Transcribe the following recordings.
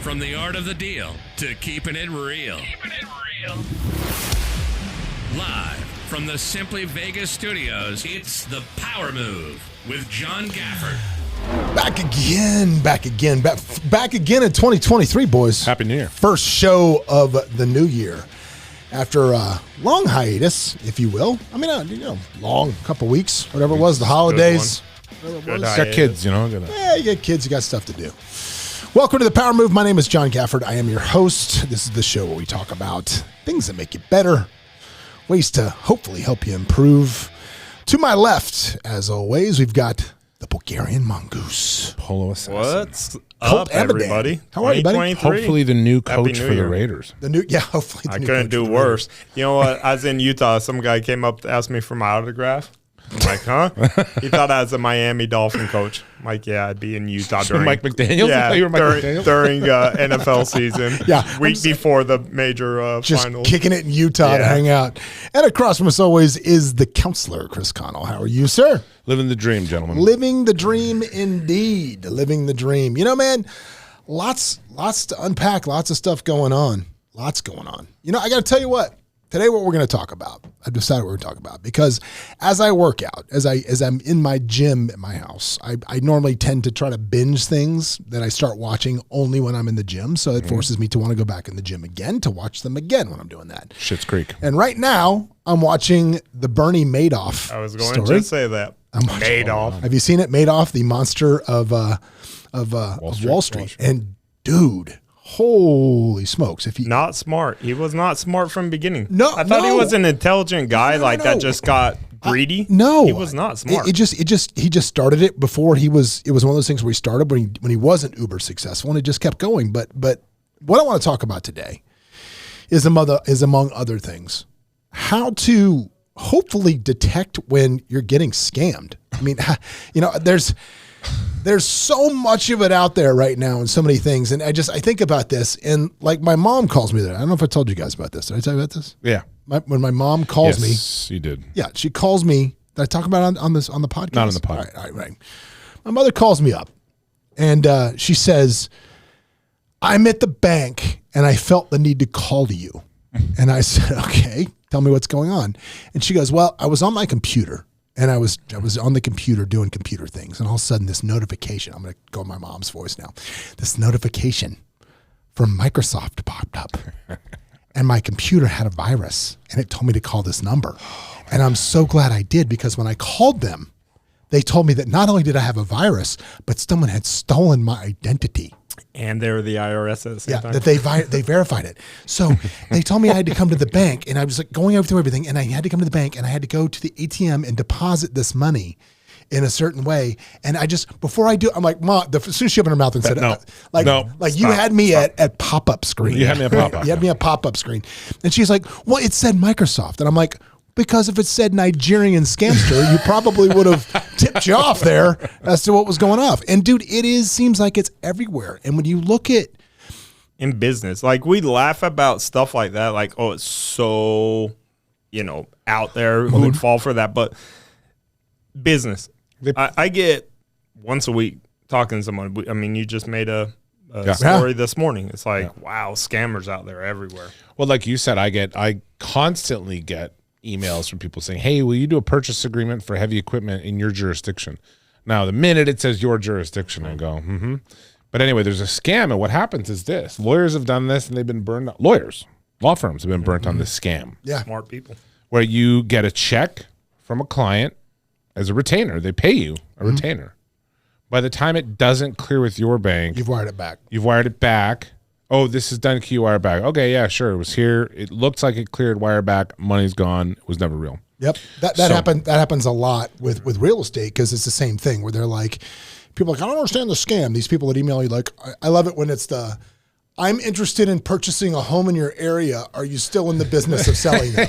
From the art of the deal to keeping it real. Live from the Simply Vegas studios, it's The Power Move with John Gafford. Back again in 2023, boys. Happy New Year. First show of the new year. After a long hiatus, if you will. I mean, long, couple weeks, whatever it was, the holidays. Got kids, you Yeah, you got kids, you got stuff to do. Welcome to The Power Move. My name is John Gafford. I am your host. This is the show where we talk about things that make you better, ways to hopefully help you improve. To my left, as always, we've got the Bulgarian Mongoose. Polo assassin. What's Colt, up, everybody? How are you, buddy? Hopefully the new coach for the Raiders. Hopefully the I new couldn't coach do for the worse. Raiders. You know what? I was in Utah. Some guy came up to ask me for my autograph. I'm like, huh? He thought I was a Miami Dolphin coach. I'm like, yeah, I'd be in Utah during Mike McDaniel? Yeah, You were Mike McDaniel? during NFL season. Yeah, week before the major Just finals. kicking it in Utah to hang out. And across from us always is the counselor, Chris Connel. How are you, sir? Living the dream, gentlemen. Living the dream indeed. Living the dream. You know, man, lots to unpack, lots of stuff going on. Lots going on. You know, I got to tell you what. Today, what we're going to talk about, I've decided what we're going to talk about because as I work out, as I'm in my gym at my house, I normally tend to try to binge things that I start watching only when I'm in the gym. So it forces me to want to go back in the gym again to watch them again when I'm doing that. Schitt's Creek. And right now, I'm watching the Bernie Madoff I was going story. to say that. Madoff. Have you seen it? Madoff, the monster of Wall Street. And dude, holy smokes! If you Not smart. He was not smart from the beginning. No, I thought he no. was an intelligent guy No. that just got greedy. No, he was not smart. He just started it before he was. It was one of those things where he started when he wasn't uber successful, and it just kept going. But what I want to talk about today is among other things, how to hopefully detect when you're getting scammed. I mean, you know, there's so much of it out there right now and so many things. And I think about this, and like my mom calls me that. I don't know if I told you guys about this. Did I tell you about this? Yeah. When my mom calls me. Yes, you did. Yeah, she calls me. Did I talk about it on the podcast? Not on the pod. All right. My mother calls me up, and she says, "I'm at the bank, and I felt the need to call to you." And I said, "Okay, tell me what's going on." And she goes, "Well, I was on my computer, and I was on the computer doing computer things, and all of a sudden this notification. I'm going to go in my mom's voice now. This notification from Microsoft popped up." And my computer had a virus, and it told me to call this number. And I'm so glad I did, because when I called them, they told me that not only did I have a virus, but someone had stolen my identity. And they were the IRS at the same time. That they verified it. So they told me I had to come to the bank, and I was like going through everything, and I had to come to the bank, and I had to go to the ATM and deposit this money in a certain way. And I just, before I do, I'm like, Mom, as soon as she opened her mouth and said, you had me at pop-up screen. You had me at pop-up. You had me at pop-up screen. And she's like, well, it said Microsoft. And I'm like, because if it said Nigerian scamster, you probably would have tipped you off there as to what was going off. And dude, seems like it's everywhere. And when you look at, in business, like we laugh about stuff like that, like, oh, it's so, out there, who would fall for that? But business, I get once a week talking to someone. I mean, you just made a story this morning. It's like, wow, scammers out there everywhere. Well, like you said, I constantly get emails from people saying, hey, will you do a purchase agreement for heavy equipment in your jurisdiction? Now, the minute it says your jurisdiction, I go, mm-hmm. But anyway, there's a scam, and what happens is this. Lawyers have done this, and they've been burned. Law firms have been burnt on this scam. Yeah. Smart people. Where you get a check from a client as a retainer. They pay you a retainer. By the time it doesn't clear with your bank, you've wired it back. Oh, this is done. Can you wire back? Okay, yeah, sure. It was here. It looks like it cleared. Wire back. Money's gone. It was never real. Yep. That happens a lot with real estate, because it's the same thing where they're like, people are like, I don't understand the scam. These people that email you, like, I love it when it's I'm interested in purchasing a home in your area. Are you still in the business of selling them?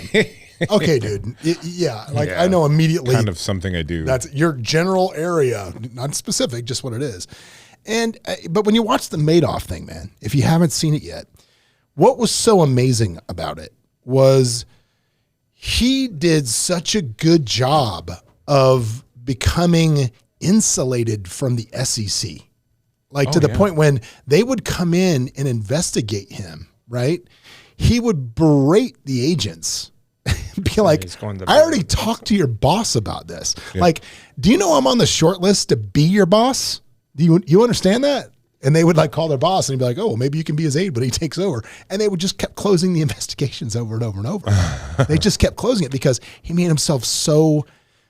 Okay, dude. I know immediately. Kind of something I do. That's your general area, not specific, just what it is. And but when you watch the Madoff thing, man, if you haven't seen it yet, what was so amazing about it was he did such a good job of becoming insulated from the SEC. Like to the point when they would come in and investigate him, right? He would berate the agents. Be like, I already talked to your boss about this. Yeah. Like, do you know I'm on the short list to be your boss? Do you understand that? And they would like call their boss and he'd be like, oh, well, maybe you can be his aide, but he takes over. And they would just kept closing the investigations over and over and over. They just kept closing it because he made himself so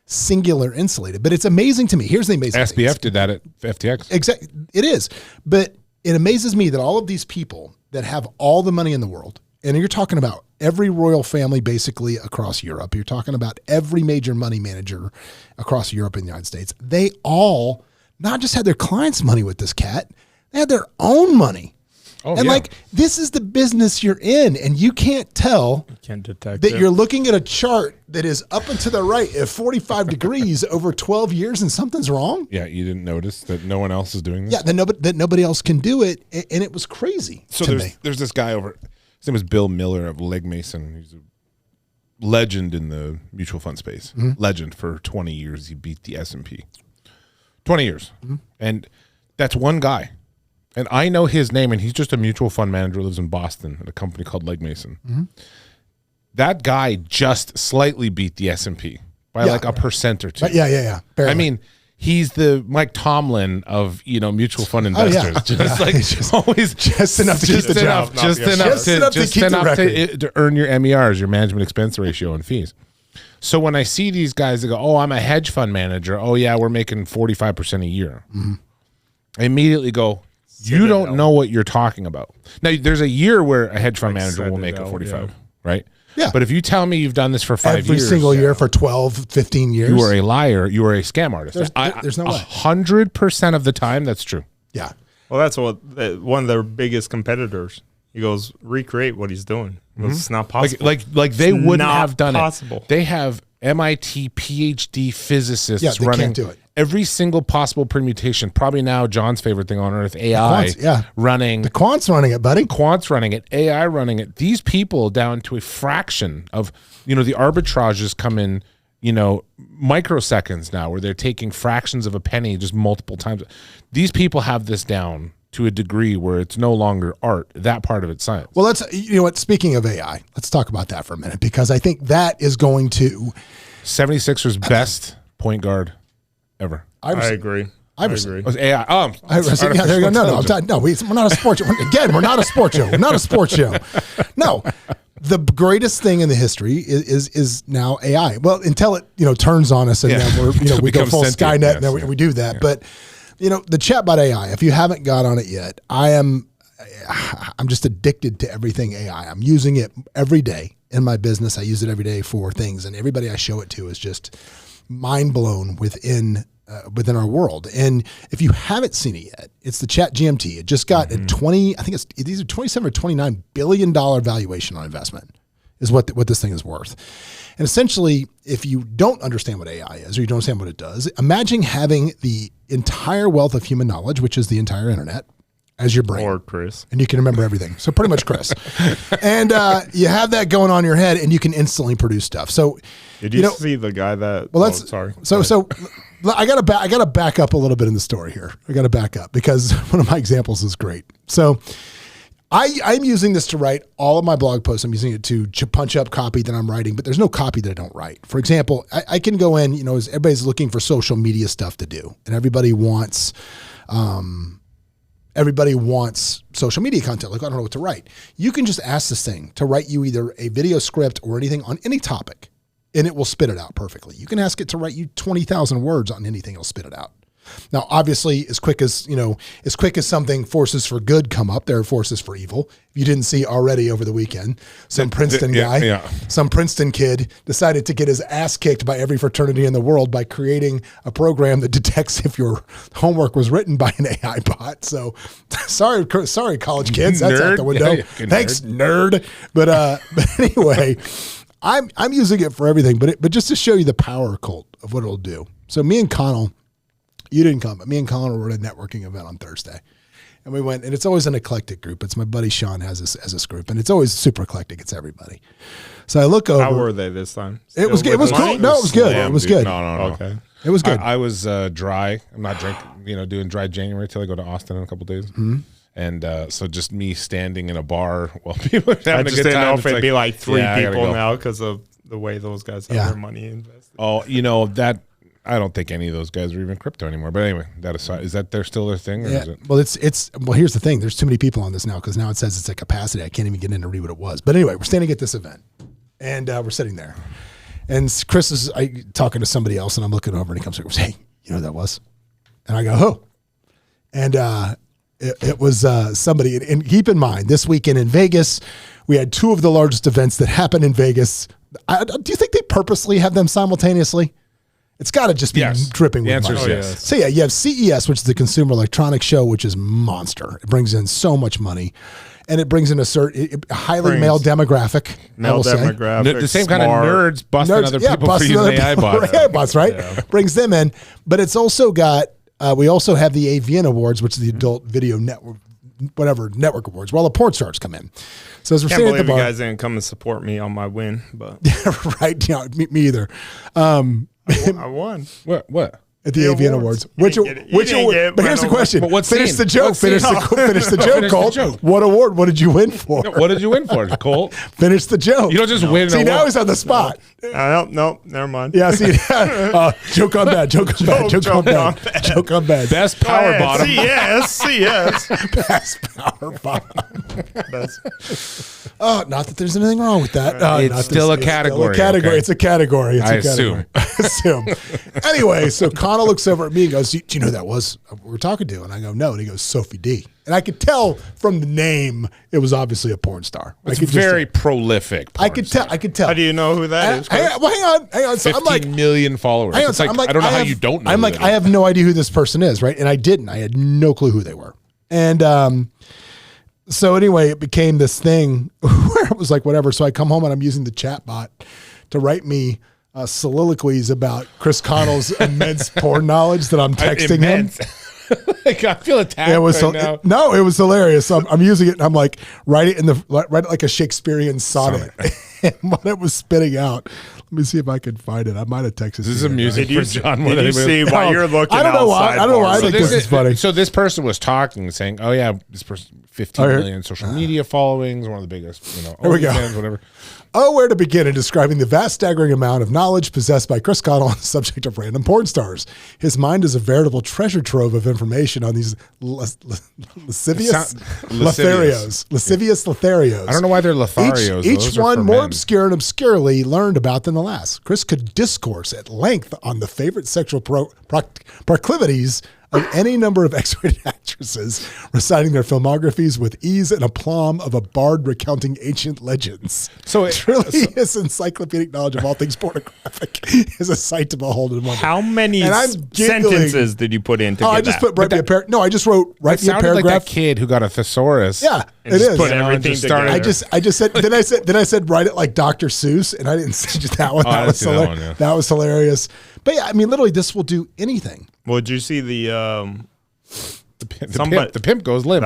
singular insulated. But it's amazing to me. Here's the amazing thing. SBF did that at FTX. Exactly. It is. But it amazes me that all of these people that have all the money in the world, and you're talking about every royal family basically across Europe, you're talking about every major money manager across Europe and the United States, they all not just had their clients' money with this cat, they had their own money. Oh, and like, this is the business you're in, and you can't tell that you're looking at a chart that is up and to the right at 45 degrees over 12 years and something's wrong. Yeah, you didn't notice that no one else is doing this? Yeah, that nobody else can do it, and it was crazy to me. There's this guy over, his name is Bill Miller of Legg Mason. He's a legend in the mutual fund space. Mm-hmm. Legend for 20 years. He beat the S&P. 20 years. Mm-hmm. And that's one guy. And I know his name, and he's just a mutual fund manager who lives in Boston at a company called Legg Mason. Mm-hmm. That guy just slightly beat the S&P by like a % or two. Yeah. Barely. I mean, he's the Mike Tomlin of, mutual fund investors. Just always just enough to keep the job. Just enough to earn your MERs, your management expense ratio and fees. So when I see these guys that go, oh, I'm a hedge fund manager. Oh, yeah, we're making 45% a year. Mm-hmm. I immediately go, you don't know what you're talking about. Now, there's a year where a hedge fund manager will make a 45, right? Yeah. But if you tell me you've done this for 5 years. Every single year for 12, 15 years. You are a liar. You are a scam artist. There's no way. 100% of the time, that's true. Yeah. Well, that's what one of their biggest competitors. He goes, recreate what he's doing. Mm-hmm. It's not possible. Like they wouldn't have done it. They have MIT PhD physicists running every single possible permutation. Probably now John's favorite thing on earth, AI. Running. The quant's running it, buddy. Quant's running it. AI running it. These people down to a fraction of, the arbitrages come in, microseconds now where they're taking fractions of a penny just multiple times. These people have this down to a degree where it's no longer art. That part of it's science. Well, speaking of AI, let's talk about that for a minute, because I think that is going to 76ers best point guard ever. I agree. It was AI. There you go. No, we're not a sports show. Again, we're not a sports show. We're not a sports show. No. The greatest thing in the history is now AI. Well, until it turns on us and then we go full Skynet and then we do that. Yeah. But the chatbot AI, if you haven't got on it yet, I'm just addicted to everything AI. I'm using it every day in my business. I use it every day for things, and everybody I show it to is just mind blown within our world. And if you haven't seen it yet, it's the Chat GMT. It just got a these are $27 or $29 billion valuation on investment is what this thing is worth. And essentially, if you don't understand what AI is, or you don't understand what it does, imagine having the entire wealth of human knowledge, which is the entire internet, as your brain. Or Chris. And you can remember everything. So pretty much Chris. And you have that going on in your head, and you can instantly produce stuff. So did you see the guy that? Well, sorry. So I gotta back up a little bit in the story here. I gotta back up because one of my examples is great. So I'm using this to write all of my blog posts. I'm using it to punch up copy that I'm writing, but there's no copy that I don't write. For example, I can go in, as everybody's looking for social media stuff to do, and everybody wants social media content. Like, I don't know what to write. You can just ask this thing to write you either a video script or anything on any topic, and it will spit it out perfectly. You can ask it to write you 20,000 words on anything, it'll spit it out. Now, obviously, as quick as something forces for good come up, there are forces for evil. If you didn't see already over the weekend, some Princeton kid decided to get his ass kicked by every fraternity in the world by creating a program that detects if your homework was written by an AI bot. So sorry, college kids, that's out the window. Yeah, thanks, nerd. But anyway, I'm using it for everything. But just to show you the power, Colt, of what it'll do. So me and Connel. You didn't come, but me and Colin were at a networking event on Thursday. And we went, and it's always an eclectic group. It's my buddy Sean has this group, and it's always super eclectic. It's everybody. So I look over. How were they this time? It was cool. No, it was good. It was good. No. Okay. It was good. I was dry. I'm not drinking, doing dry January till I go to Austin in a couple days. Mm-hmm. And so just me standing in a bar while people are having I a just good didn't time. know It's if it'd be like three I gotta people go. now because of the way those guys have their money invested. Oh, that I don't think any of those guys are even crypto anymore. But anyway, that aside, is that still their thing? Or Yeah. is it? Well, here's the thing. There's too many people on this now because now it says it's at capacity. I can't even get in to read what it was. But anyway, we're standing at this event, and we're sitting there. And Chris is talking to somebody else, and I'm looking over, and he comes over and goes, "Hey, you know who that was?" And I go, "Who?" And it was somebody. And keep in mind, this weekend in Vegas, we had two of the largest events that happen in Vegas. Do you think they purposely have them simultaneously? It's got to just be dripping with The answer money. is yes. So yeah, you have CES, which is the Consumer Electronics Show, which is monster. It brings in so much money, and it brings in a highly male demographic. Male demographic. The same kind of nerds busting other people for using AI bots. AI bots, right? Yeah. Brings them in, but it's also got. We also have the AVN Awards, which is the Adult Video Network, network awards, where all the porn stars come in. So as we're Can't sitting at the believe bar, you guys didn't come and support me on my win, but right? Yeah, me either. I won. What? At the The AVN awards. Awards. You Which didn't get award? it, But here's the but question. But what finish scene? the joke. What Finish scene? finish the joke, Finish the Colt. joke. What award? What did you win for? What did you win for, Colt? Finish the joke. You don't just win. See, an now award. he's on the spot. No, never mind. Yeah, see, joke on bad, joke on bad, joke on bad, joke on bad. Best power bottom. CS. Best power bottom. Best. Oh, not that there's anything wrong with that. It's not still a it's category, Still a category. okay. It's a category. It's I a category. I assume. Anyway, so Connell looks over at me and goes, "Do you know who that was we were talking to?" And I go, "No." And he goes, "Sophie D." And I could tell from the name it was obviously a porn star. It's I could very prolific. I could tell. I could tell. How do you know who that is? Hang on. So I'm 15 like, million followers. hang on, It's so like, I'm like, I don't know how have- you don't know. I'm who like, that I is. have no idea who this person is, right? And I didn't. I had no clue who they were. And so anyway, it became this thing where it was like whatever. So I come home and I'm using the chat bot to write me soliloquies about Chris Connell's immense porn knowledge that I'm texting him. Like, I feel attacked It was right now. no, it was hilarious. So I'm using it and I'm like write it like a Shakespearean sonnet. And what it was spitting out. Let me see if I can find it. I might have texted. This is amusing for John. Did you see why No, you're looking? I don't know why. outside I don't know why. I bars? think this is funny. So this person was talking, saying, "Oh yeah, this person 15 million social media followings, one of the biggest, Here we go. OnlyFans, whatever." Oh, where to begin in describing the vast, staggering amount of knowledge possessed by Chris Connell on the subject of random porn stars. His mind is a veritable treasure trove of information on these lascivious Lotharios. I don't know why they're Lotharios. Each Those are one for more men. obscure and obscurely learned about than the last. Chris could discourse at length on the favorite sexual proclivities of any number of X-rated actresses, reciting their filmographies with ease and aplomb of a bard recounting ancient legends. So Truly, his encyclopedic knowledge of all things pornographic is a sight to behold and wonder. How many And I'm giggling. sentences did you put in to Oh, get I just that? put No, I just wrote It me a sounded like paragraph. that kid who got a thesaurus. Yeah, And it just is. put You know, everything just started- together. I just said then I said write it like Dr. Seuss, and I didn't say just that one. I That didn't was see that hilarious. one, yeah. That was hilarious. But yeah, I mean, literally, this will do anything. Well, did you see the The pimp goes limp.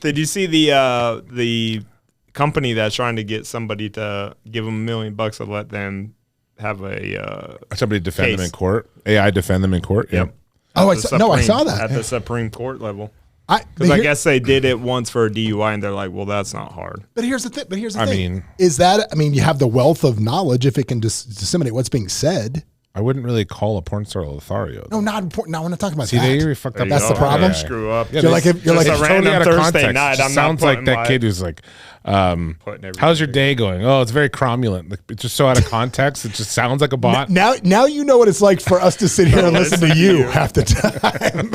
did you see the company that's trying to get somebody to give them $1 million to let them have a Somebody defend them case. in court. AI defend them in court. Yep. Oh, I the saw that. at the Supreme Court level. But Because I guess they did it once for a DUI, and they're like, "Well, that's not hard." But here's the thing. I mean- is that you have the wealth of knowledge if it can disseminate what's being said. I wouldn't really call a porn star a Lothario. No, not important. No, we're not talking about See, that. they really fucked up. That's the problem? Screw up. Yeah, You're like this- you're like Just a totally random out of Thursday context. night. It I'm not sounds like putting that my- kid who's like, putting "How's your day going?" Oh, it's very cromulent. Like, it's just so out of context. It just sounds like a bot. now you know what it's like for us to sit here and listen to Listen to you you. half the time.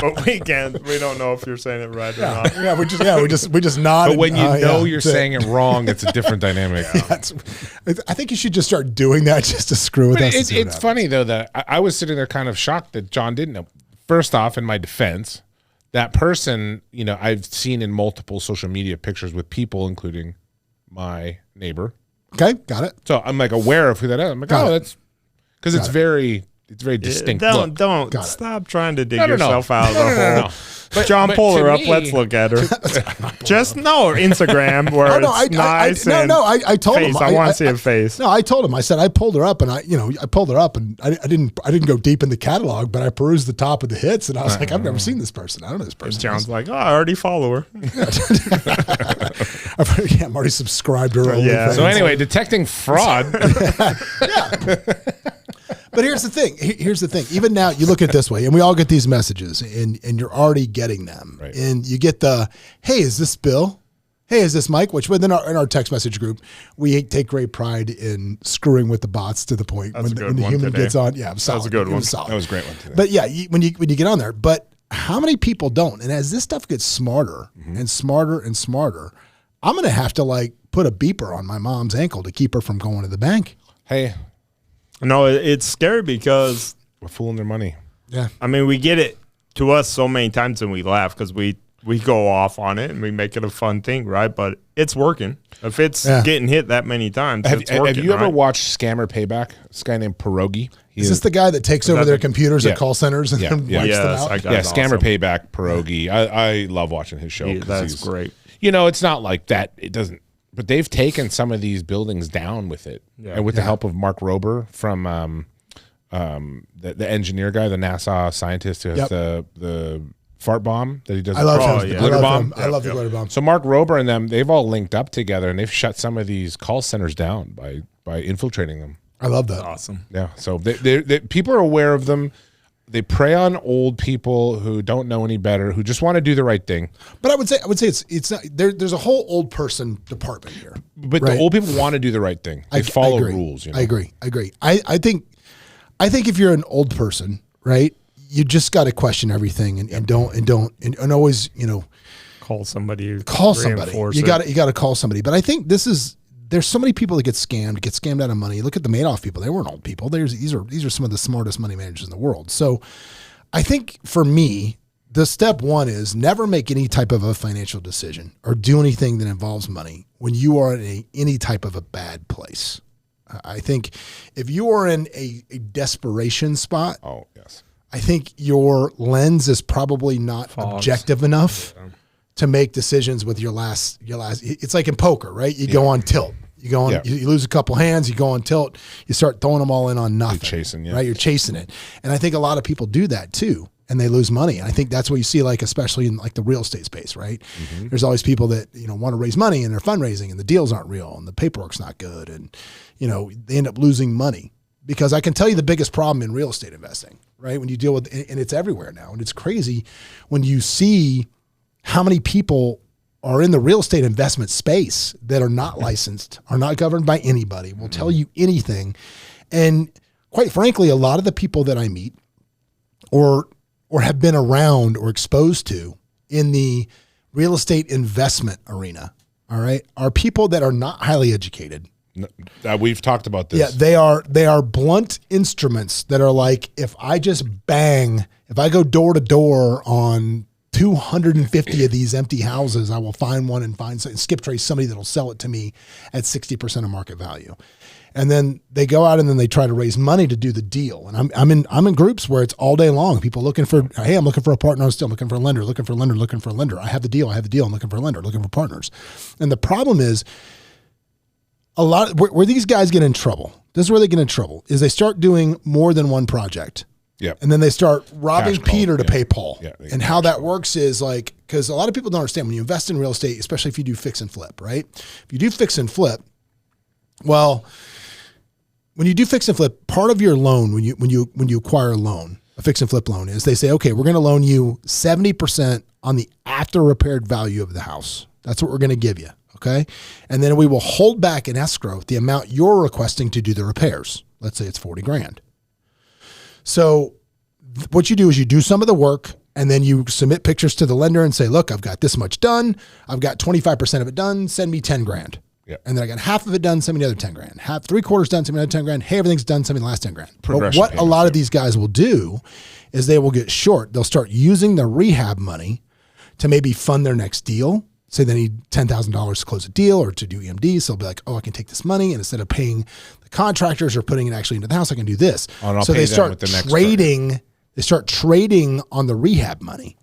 But we can't. We don't know if you're saying it right or not. yeah, we just nod. But when you know you're that's it. saying it wrong, it's a different dynamic. I think you should just start doing that just to screw with But us. and see what it's happens. funny though that I was sitting there kind of shocked that John didn't know. First off, in my defense, that person, I've seen in multiple social media pictures with people, including my neighbor. Okay, got it. So I'm like aware of who that is. I'm like, Got it. that's because it's very distinct. Don't look. Got it. stop trying to dig No. yourself out of the hole. John, but pull to her up. me- Let's look at her. Just no Instagram where Oh, no, it's nice. and I told him. face. I want to see a face. No, I told him. I said I pulled her up, and I pulled her up, and I didn't go deep in the catalog, but I perused the top of the hits, and I was like, I've never seen this person. I don't know this person. John's like, oh, I already follow her. I'm already subscribed to her. Yeah. OnlyFans. So anyway, detecting fraud. But here's the thing. Here's the thing. Even now, you look at it this way, and we all get these messages, and you're already getting them. Right. And you get the, hey, is this Bill? Hey, is this Mike? Which within in our text message group, we take great pride in screwing with the bots to the point when the human today. gets on. Yeah, it was That was solid. a good It one. was solid. That was a great one today. But yeah, when you get on there, but how many people don't? And as this stuff gets smarter and smarter and smarter, I'm going to have to like put a beeper on my mom's ankle to keep her from going to the bank. Hey, No, it's scary because, we're fooling their money. Yeah. I mean, we get it to us so many times and we laugh because we go off on it and we make it a fun thing, right? But it's working. If it's getting hit that many times, it's working. Have you ever right? watched Scammer Payback? This guy named Pierogi. Is this the guy that takes over that their the- computers Yeah. at call centers and Yeah. then Yeah. wipes them Yes, out? I got Yeah, it. Scammer Awesome. Payback, Pierogi. I love watching his show. Yeah, 'cause that's he's- great. You know, it's not like that. It doesn't. But they've taken some of these buildings down with it, and with the help of Mark Rober from the engineer guy, the NASA scientist who has the fart bomb that he does. I love the him. yeah. glitter bomb. I love the glitter bomb. So Mark Rober and them, they've all linked up together, and they've shut some of these call centers down by infiltrating them. I love that. Awesome. Yeah, so they people are aware of them. They prey on old people who don't know any better, who just want to do the right thing. But I would say it's not there's a whole old person department here. But Right. the old people want to do the right thing. They follow agree. rules. You know? I agree. I think if you're an old person, right, you just got to question everything and don't always, Call somebody. call somebody. reinforce You it. got to call somebody. But I think there's so many people that get scammed out of money. Look at the Madoff people. They weren't old people. These are some of the smartest money managers in the world. So I think for me, the step one is never make any type of a financial decision or do anything that involves money when you are in any type of a bad place. I think if you are in a desperation spot, Oh yes. I think your lens is probably not objective enough to make decisions with your last. It's like in poker, right? You go on tilt. You go on. Yeah. You lose a couple hands. You go on tilt. You start throwing them all in on nothing. chasing, yeah. Right? You're chasing it, and I think a lot of people do that too, and they lose money. And I think that's what you see, like especially in like the real estate space, right? There's always people that want to raise money and they're fundraising, and the deals aren't real, and the paperwork's not good, and they end up losing money. Because I can tell you the biggest problem in real estate investing, right? When you deal with, and it's everywhere now, and it's crazy when you see how many people are in the real estate investment space that are not licensed, are not governed by anybody, will tell you anything. And quite frankly, a lot of the people that I meet or have been around or exposed to in the real estate investment arena, all right, are people that are not highly educated. We've talked about this. Yeah, they are blunt instruments that are like, if I go door to door on 250 of these empty houses, I will find one and skip trace somebody that'll sell it to me at 60% of market value. And then they go out and then they try to raise money to do the deal. And I'm in groups where it's all day long. People looking for, hey, I'm looking for a partner. I'm still looking for a lender, looking for a lender, looking for a lender. I have the deal. I'm looking for a lender, looking for partners. And the problem is, a lot where these guys get in trouble. This is where they get in trouble is they start doing more than one project. Yeah. And then they start robbing Cash call, Peter to pay Paul. Yeah, and how that works is like, because a lot of people don't understand when you invest in real estate, especially if you do fix and flip, right? If you do fix and flip, well, when you do fix and flip, part of your loan, when you acquire a loan, a fix and flip loan, is they say, okay, we're going to loan you 70% on the after repaired value of the house. That's what we're going to give you. Okay. And then we will hold back in escrow the amount you're requesting to do the repairs. Let's say it's 40 grand. So what you do is you do some of the work and then you submit pictures to the lender and say, look, I've got this much done. I've got 25% of it done. Send me 10 grand. Yep. And then I got half of it done. Send me another 10 grand. Half, 3/4 done. Send me another 10 grand. Hey, everything's done. Send me the last 10 grand. But Progression what a lot of these guys will do is they will get short. They'll start using the rehab money to maybe fund their next deal. Say they need $10,000 to close a deal or to do EMD. So they'll be like, oh, I can take this money. And instead of paying the contractors or putting it actually into the house, I can do this. Oh, and I'll so pay they them start with the next trading. They start trading on the rehab money.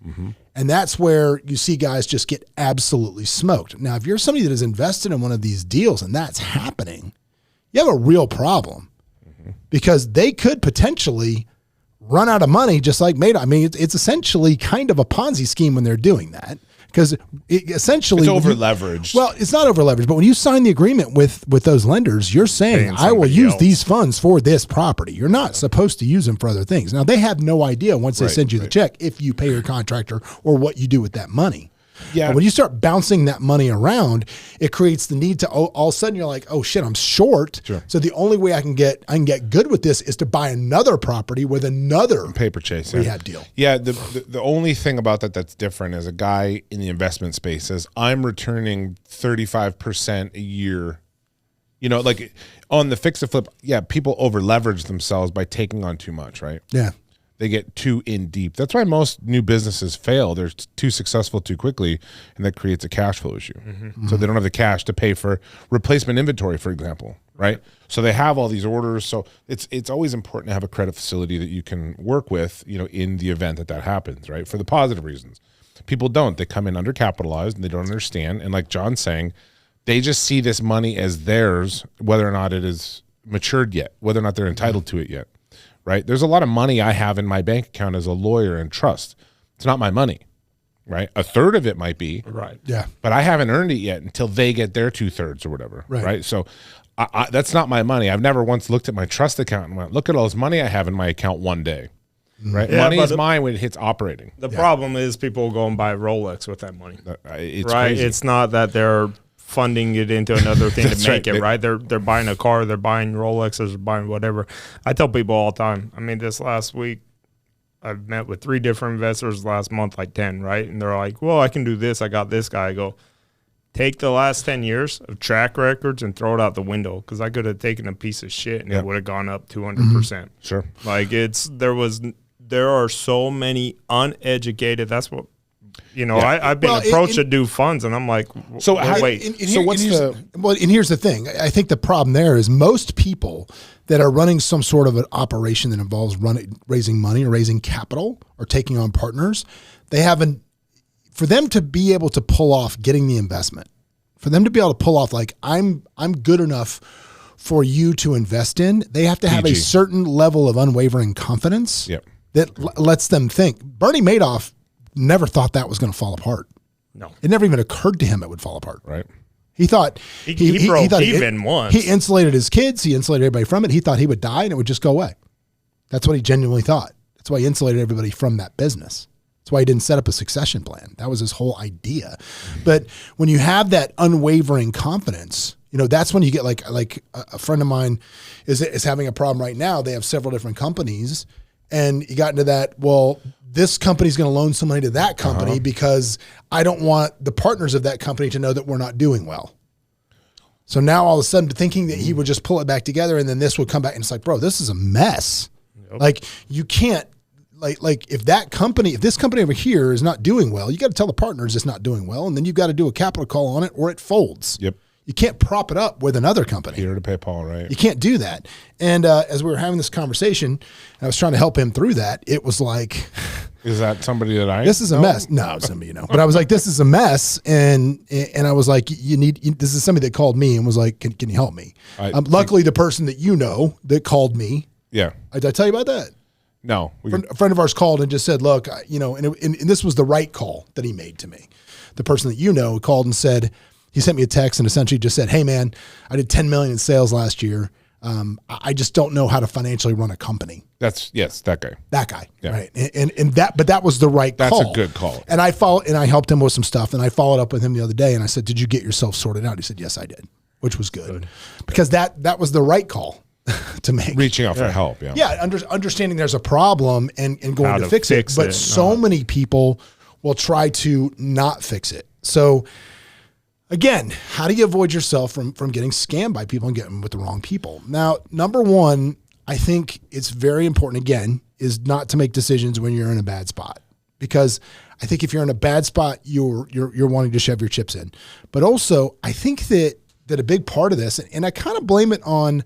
And that's where you see guys just get absolutely smoked. Now, if you're somebody that is invested in one of these deals and that's happening, you have a real problem because they could potentially run out of money just like Madoff. I mean, it's essentially kind of a Ponzi scheme when they're doing that. Because essentially, it's over leveraged. Well, it's not over leveraged, but when you sign the agreement with those lenders, you're saying, I will use these funds for this property. You're not supposed to use them for other things. Now, they have no idea once they send you the check if you pay your contractor or what you do with that money. Yeah. But when you start bouncing that money around, it creates the need to all of a sudden you're like, oh shit, I'm short. Sure. So the only way I can get good with this is to buy another property with another paper chase rehab deal. Yeah. The only thing about that's different is a guy in the investment space says, I'm returning 35% a year. You know, like on the fix and flip, people over leverage themselves by taking on too much, right? Yeah. They get too in deep. That's why most new businesses fail. They're too successful too quickly, and that creates a cash flow issue. So they don't have the cash to pay for replacement inventory, for example, right? So they have all these orders. So it's always important to have a credit facility that you can work with, you know, in the event that happens, right? For the positive reasons. People don't. They come in undercapitalized, and they don't understand. And like John's saying, they just see this money as theirs, whether or not it is matured yet, whether or not they're entitled to it yet. Right? There's a lot of money I have in my bank account as a lawyer and trust. It's not my money, right? A third of it might be. Right. Yeah. But I haven't earned it yet until they get their 2/3 or whatever. Right. So that's not my money. I've never once looked at my trust account and went, look at all this money I have in my account one day. Right. Yeah, money is mine when it hits operating. The problem is people go and buy Rolex with that money. It's right. crazy. It's not that they're funding it into another thing to make it right. They're buying a car, they're buying Rolexes, they're buying whatever. I tell people all the time. I mean, this last week, I've met with 3 different investors last month, like 10, right? And they're like, well, I can do this. I got this guy. I go, take the last 10 years of track records and throw it out the window because I could have taken a piece of shit and it would have gone up 200%. Sure. Like there are so many uneducated. That's what. You know, I've been approached to do funds, and I'm like, so wait. And here's the thing. I think the problem there is most people that are running some sort of an operation that involves raising money or raising capital or taking on partners, for them to be able to pull off getting the investment, for them to be able to pull off like I'm good enough for you to invest in, they have to have a certain level of unwavering confidence that lets them think. Bernie Madoff never thought that was going to fall apart. No. It never even occurred to him it would fall apart. Right. He thought he broke even once. He insulated his kids. He insulated everybody from it. He thought he would die and it would just go away. That's what he genuinely thought. That's why he insulated everybody from that business. That's why he didn't set up a succession plan. That was his whole idea. But when you have that unwavering confidence, you know, that's when you get like a friend of mine is having a problem right now. They have several different companies and he got into that, well, this company's going to loan some money to that company because I don't want the partners of that company to know that we're not doing well. So now all of a sudden thinking that he would just pull it back together and then this would come back and it's like, bro, this is a mess. Yep. Like you can't like if this company over here is not doing well, you got to tell the partners it's not doing well. And then you've got to do a capital call on it or it folds. Yep. You can't prop it up with another company. Peter to pay Paul, right? You can't do that. And as we were having this conversation, I was trying to help him through that. It was like, is that somebody that this is a mess? No, it's somebody you know. But I was like, this is a mess, and I was like, this is somebody that called me and was like, can you help me? Luckily, the person that you know that called me. Yeah. Did I tell you about that? No. A friend of ours called and just said, look, and this was the right call that he made to me. The person that you know called and said. He sent me a text and essentially just said, hey man, I did 10 million in sales last year. I just don't know how to financially run a company. That guy. That guy. Yeah. Right. But that was the right call. That's a good call. And I helped him with some stuff and I followed up with him the other day and I said, did you get yourself sorted out? He said, yes, I did, which was good. Because that was the right call to make. Reaching out for help. Yeah. Yeah. Understanding there's a problem and going to fix it. But so many people will try to not fix it. So, again, how do you avoid yourself from getting scammed by people and getting with the wrong people? Now, number one, I think it's very important, again, is not to make decisions when you're in a bad spot. Because I think if you're in a bad spot, you're wanting to shove your chips in. But also, I think that a big part of this, and I kind of blame it on,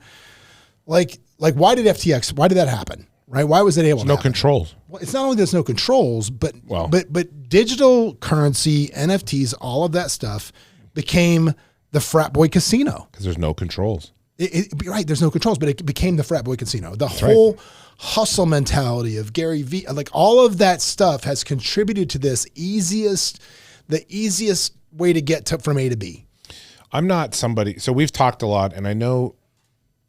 like why did FTX, why did that happen? right? Why was it able to No happen? controls. Well, it's not only there's no controls, but Well. but digital currency, NFTs, all of that stuff became the frat boy casino. Because there's no controls. Right, there's no controls, but it became the frat boy casino. The whole hustle mentality of Gary Vee, like all of that stuff has contributed to this the easiest way to get from A to B. I'm not somebody, so we've talked a lot, and I know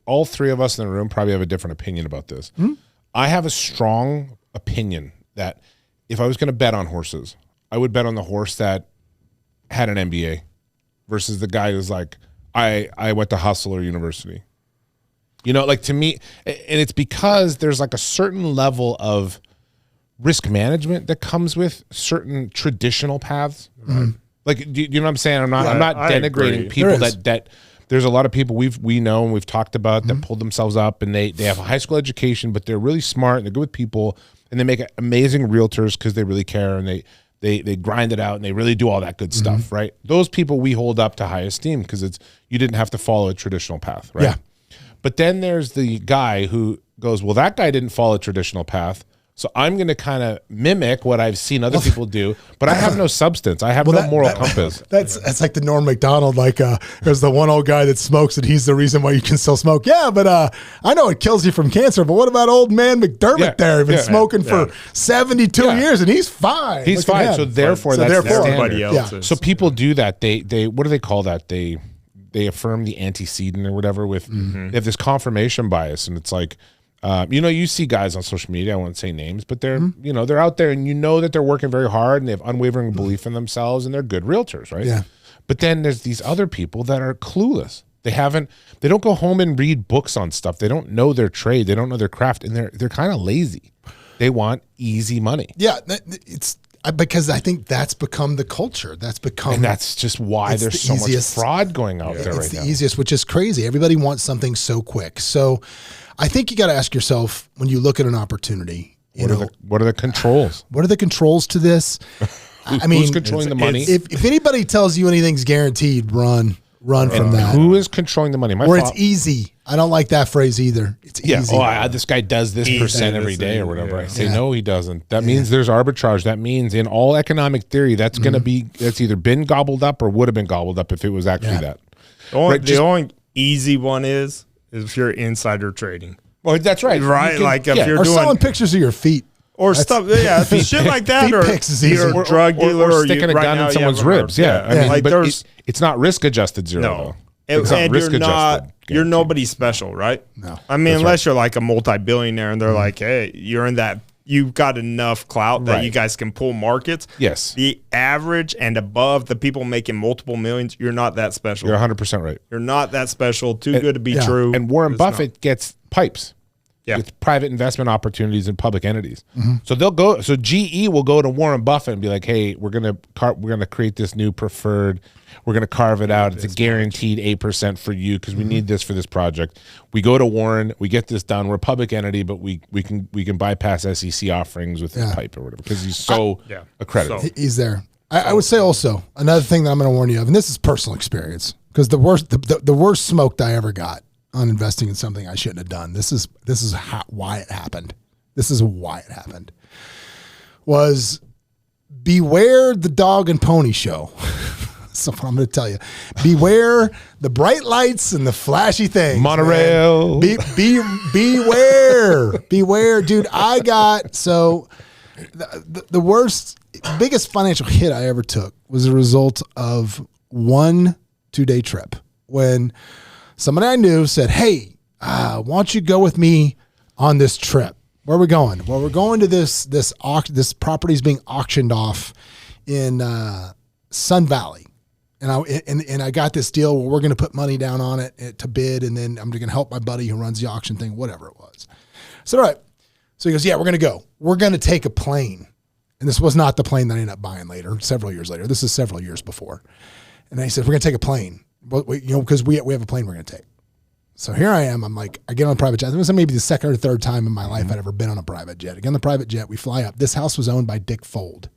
all three of us in the room probably have a different opinion about this. Mm-hmm. I have a strong opinion that if I was going to bet on horses, I would bet on the horse that had an MBA versus the guy who's like, I went to Hustler University. You know, like to me, and it's because there's like a certain level of risk management that comes with certain traditional paths. Mm-hmm. Like, do you know what I'm saying? I'm not denigrating people that there's a lot of people we know and we've talked about that pulled themselves up and they have a high school education, but they're really smart and they're good with people and they make amazing realtors because they really care and they grind it out and they really do all that good stuff, right? Those people we hold up to high esteem because you didn't have to follow a traditional path, right? Yeah. But then there's the guy who goes, well, that guy didn't follow a traditional path, so I'm going to kind of mimic what I've seen other people do, but I have no substance. I have no moral compass. That's like the Norm Macdonald, like there's the one old guy that smokes and he's the reason why you can still smoke. Yeah, but I know it kills you from cancer, but what about old man McDermott there? He's been smoking for 72 years and he's fine. He's fine. So therefore, that's the everybody else. Yeah. So people do that. They what do they call that? They affirm the antecedent or whatever with they have this confirmation bias, and it's like you see guys on social media, I won't say names, but they're they're out there and that they're working very hard and they have unwavering belief in themselves and they're good realtors, right? Yeah. But then there's these other people that are clueless. They don't go home and read books on stuff. They don't know their trade, they don't know their craft, and they're kind of lazy. They want easy money. Yeah, it's because I think that's become the culture. And that's just why there's so much fraud going out there right now. It's the easiest, which is crazy. Everybody wants something so quick. So I think you got to ask yourself when you look at an opportunity, what are the controls? What are the controls to this? Who's controlling the money? If anybody tells you anything's guaranteed, run from that. Who is controlling the money? It's easy. I don't like that phrase either. It's easy. This guy does this percent every day or whatever. I say, no, he doesn't. That means there's arbitrage. That means in all economic theory, that's going to be, that's either been gobbled up or would have been gobbled up if it was actually that. The only easy one is if you're insider trading. Well, that's right. Right. Like if you're selling pictures of your feet. Or stuff, shit like that, or you're a drug dealer, or sticking a gun in someone's ribs. It's not risk adjusted zero. No, and you're nobody special, right? No, I mean, unless you're like a multi-billionaire, and they're like, hey, you're in that. You've got enough clout that you guys can pull markets. Yes, the average and above, the people making multiple millions, you're not that special. You're 100% right. You're not that special. Too good to be true. And Warren Buffett gets pipes. With private investment opportunities in public entities. So so GE will go to Warren Buffett and be like, hey, we're gonna create this new preferred, we're gonna carve it out. It's a guaranteed 8% for you because we need this for this project. We go to Warren, we get this done. We're a public entity, but we can bypass SEC offerings with his pipe or whatever because he's so accredited. So. He's there. I would say also another thing that I'm gonna warn you of, and this is personal experience, because the worst smoked I ever got on investing in something I shouldn't have done. This is why it happened. Was beware the dog and pony show. So I'm going to tell you, beware the bright lights and the flashy things. Monorail. Beware, dude. I got the biggest financial hit I ever took was a result of one 2-day trip when somebody I knew said, hey, why don't you go with me on this trip? Where are we going? Well, we're going to this property's being auctioned off in Sun Valley. And I got this deal where we're going to put money down on it to bid, and then I'm going to help my buddy who runs the auction thing, whatever it was. So, all right. So he goes, yeah, we're going to go. We're going to take a plane. And this was not the plane that I ended up buying later, several years later. This is several years before. And then he said, we're going to take a plane. Because we have a plane we're going to take. So here I am. I'm like, I get on a private jet. This was maybe the second or third time in my life I'd ever been on a private jet. I get on the private jet. We fly up. This house was owned by Dick Fold,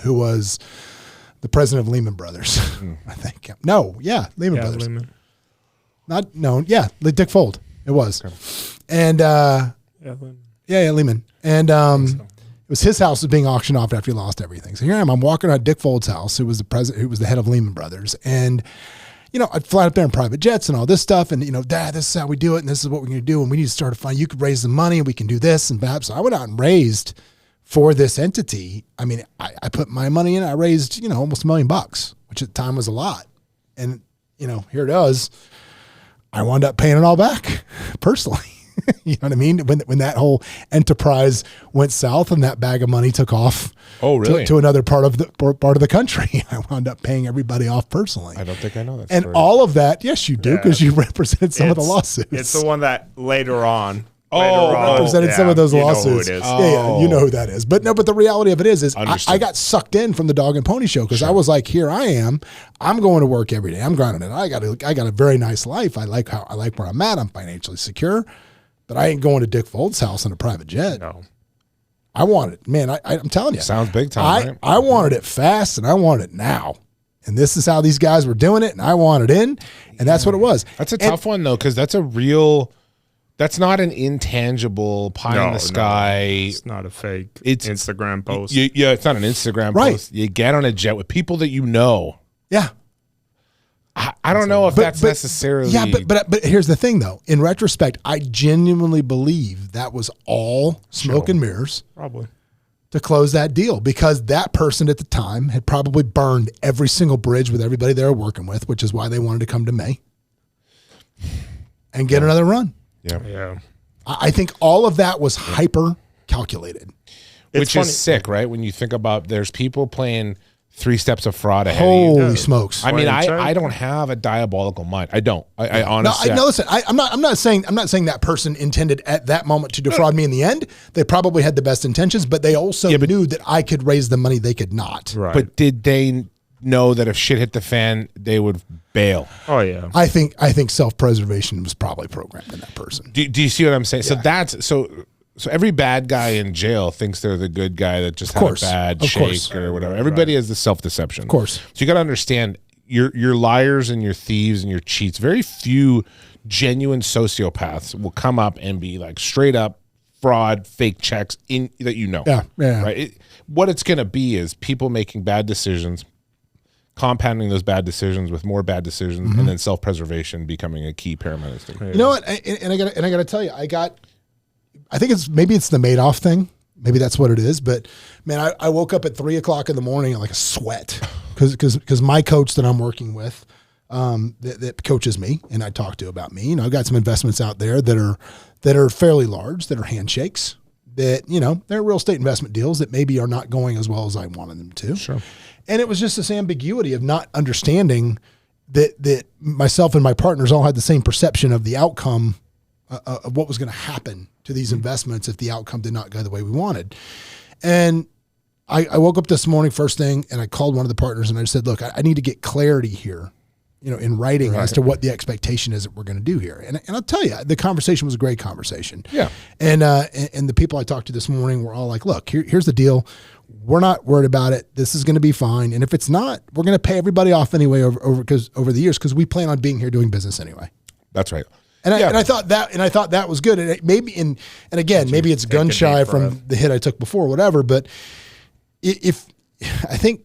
who was the president of Lehman Brothers, I think. Lehman Brothers. Lehman. Not known. Yeah, Dick Fold. It was. Okay. And Yeah, Lehman. And it was his house was being auctioned off after he lost everything. So here I am. I'm walking out Dick Fold's house, who was the president, who was the head of Lehman Brothers. And, I'd fly up there in private jets and all this stuff. And, Dad, this is how we do it. And this is what we're going to do. And we need to start a fund. You could raise the money and we can do this and that. So I went out and raised for this entity. I mean, I put my money in. I raised, almost $1 million, which at the time was a lot. And, here it is. I wound up paying it all back personally. You know what I mean? When that whole enterprise went south and that bag of money took off to another part of the country, I wound up paying everybody off personally. I don't think I know that. And story. all of that, yes, you do, because you represented some of the lawsuits. It's the one that later on represented some of those lawsuits. You know who it is. Yeah, you know who that is. But the reality of it is I got sucked in from the dog and pony show because I was like, here I am. I'm going to work every day. I'm grinding it. I got a very nice life. I like where I'm at. I'm financially secure. But I ain't going to Dick Fold's house in a private jet. No. I want it. Man, I'm telling you. Sounds big time, right? I wanted it fast and I want it now. And this is how these guys were doing it and I want it in. And that's what it was. That's a tough one, though, because that's not an intangible pie in the sky. It's not a fake Instagram post. Yeah, it's not an Instagram post. You get on a jet with people that you know. Yeah. I don't know if that's necessarily. Yeah, but here's the thing, though. In retrospect, I genuinely believe that was all smoke and mirrors. Probably. To close that deal, because that person at the time had probably burned every single bridge with everybody they were working with, which is why they wanted to come to me and get another run. Yeah. I think all of that was hyper calculated. Which is sick, right? When you think about there's people playing 3 steps of fraud ahead Holy of you. smokes. I mean, I don't have a diabolical mind. I don't. I honestly. No, listen, I'm not saying that person intended at that moment to defraud me in the end. They probably had the best intentions, but they also knew that I could raise the money they could not. Right. But did they know that if shit hit the fan, they would bail? Oh yeah. I think self-preservation was probably programmed in that person. Do you see what I'm saying? Yeah. So every bad guy in jail thinks they're the good guy that just had a bad shake or whatever. Everybody has the self-deception. Of course. So you got to understand, your liars and your thieves and your cheats, very few genuine sociopaths will come up and be like straight up fraud, fake checks that you know. Yeah. Right? What it's going to be is people making bad decisions, compounding those bad decisions with more bad decisions, and then self-preservation becoming a key paramount thing. You know what? And I got to tell you, I think it's the Madoff thing. Maybe that's what it is. But man, I woke up at 3:00 in the morning in like a sweat because my coach that I'm working with, that coaches me and I talk to about me. I've got some investments out there that are fairly large, that are handshakes, that they're real estate investment deals that maybe are not going as well as I wanted them to. Sure. And it was just this ambiguity of not understanding that myself and my partners all had the same perception of the outcome of what was going to happen to these investments if the outcome did not go the way we wanted. And I woke up this morning first thing and I called one of the partners and I said, look, I need to get clarity here, in writing as to what the expectation is that we're going to do here. And I'll tell you, the conversation was a great conversation. Yeah. And the people I talked to this morning were all like, look, here's the deal. We're not worried about it. This is going to be fine. And if it's not, we're going to pay everybody off anyway over the years, because we plan on being here doing business anyway. That's right. And I thought that was good. And maybe it's gun shy from the hit I took before, whatever. But if I think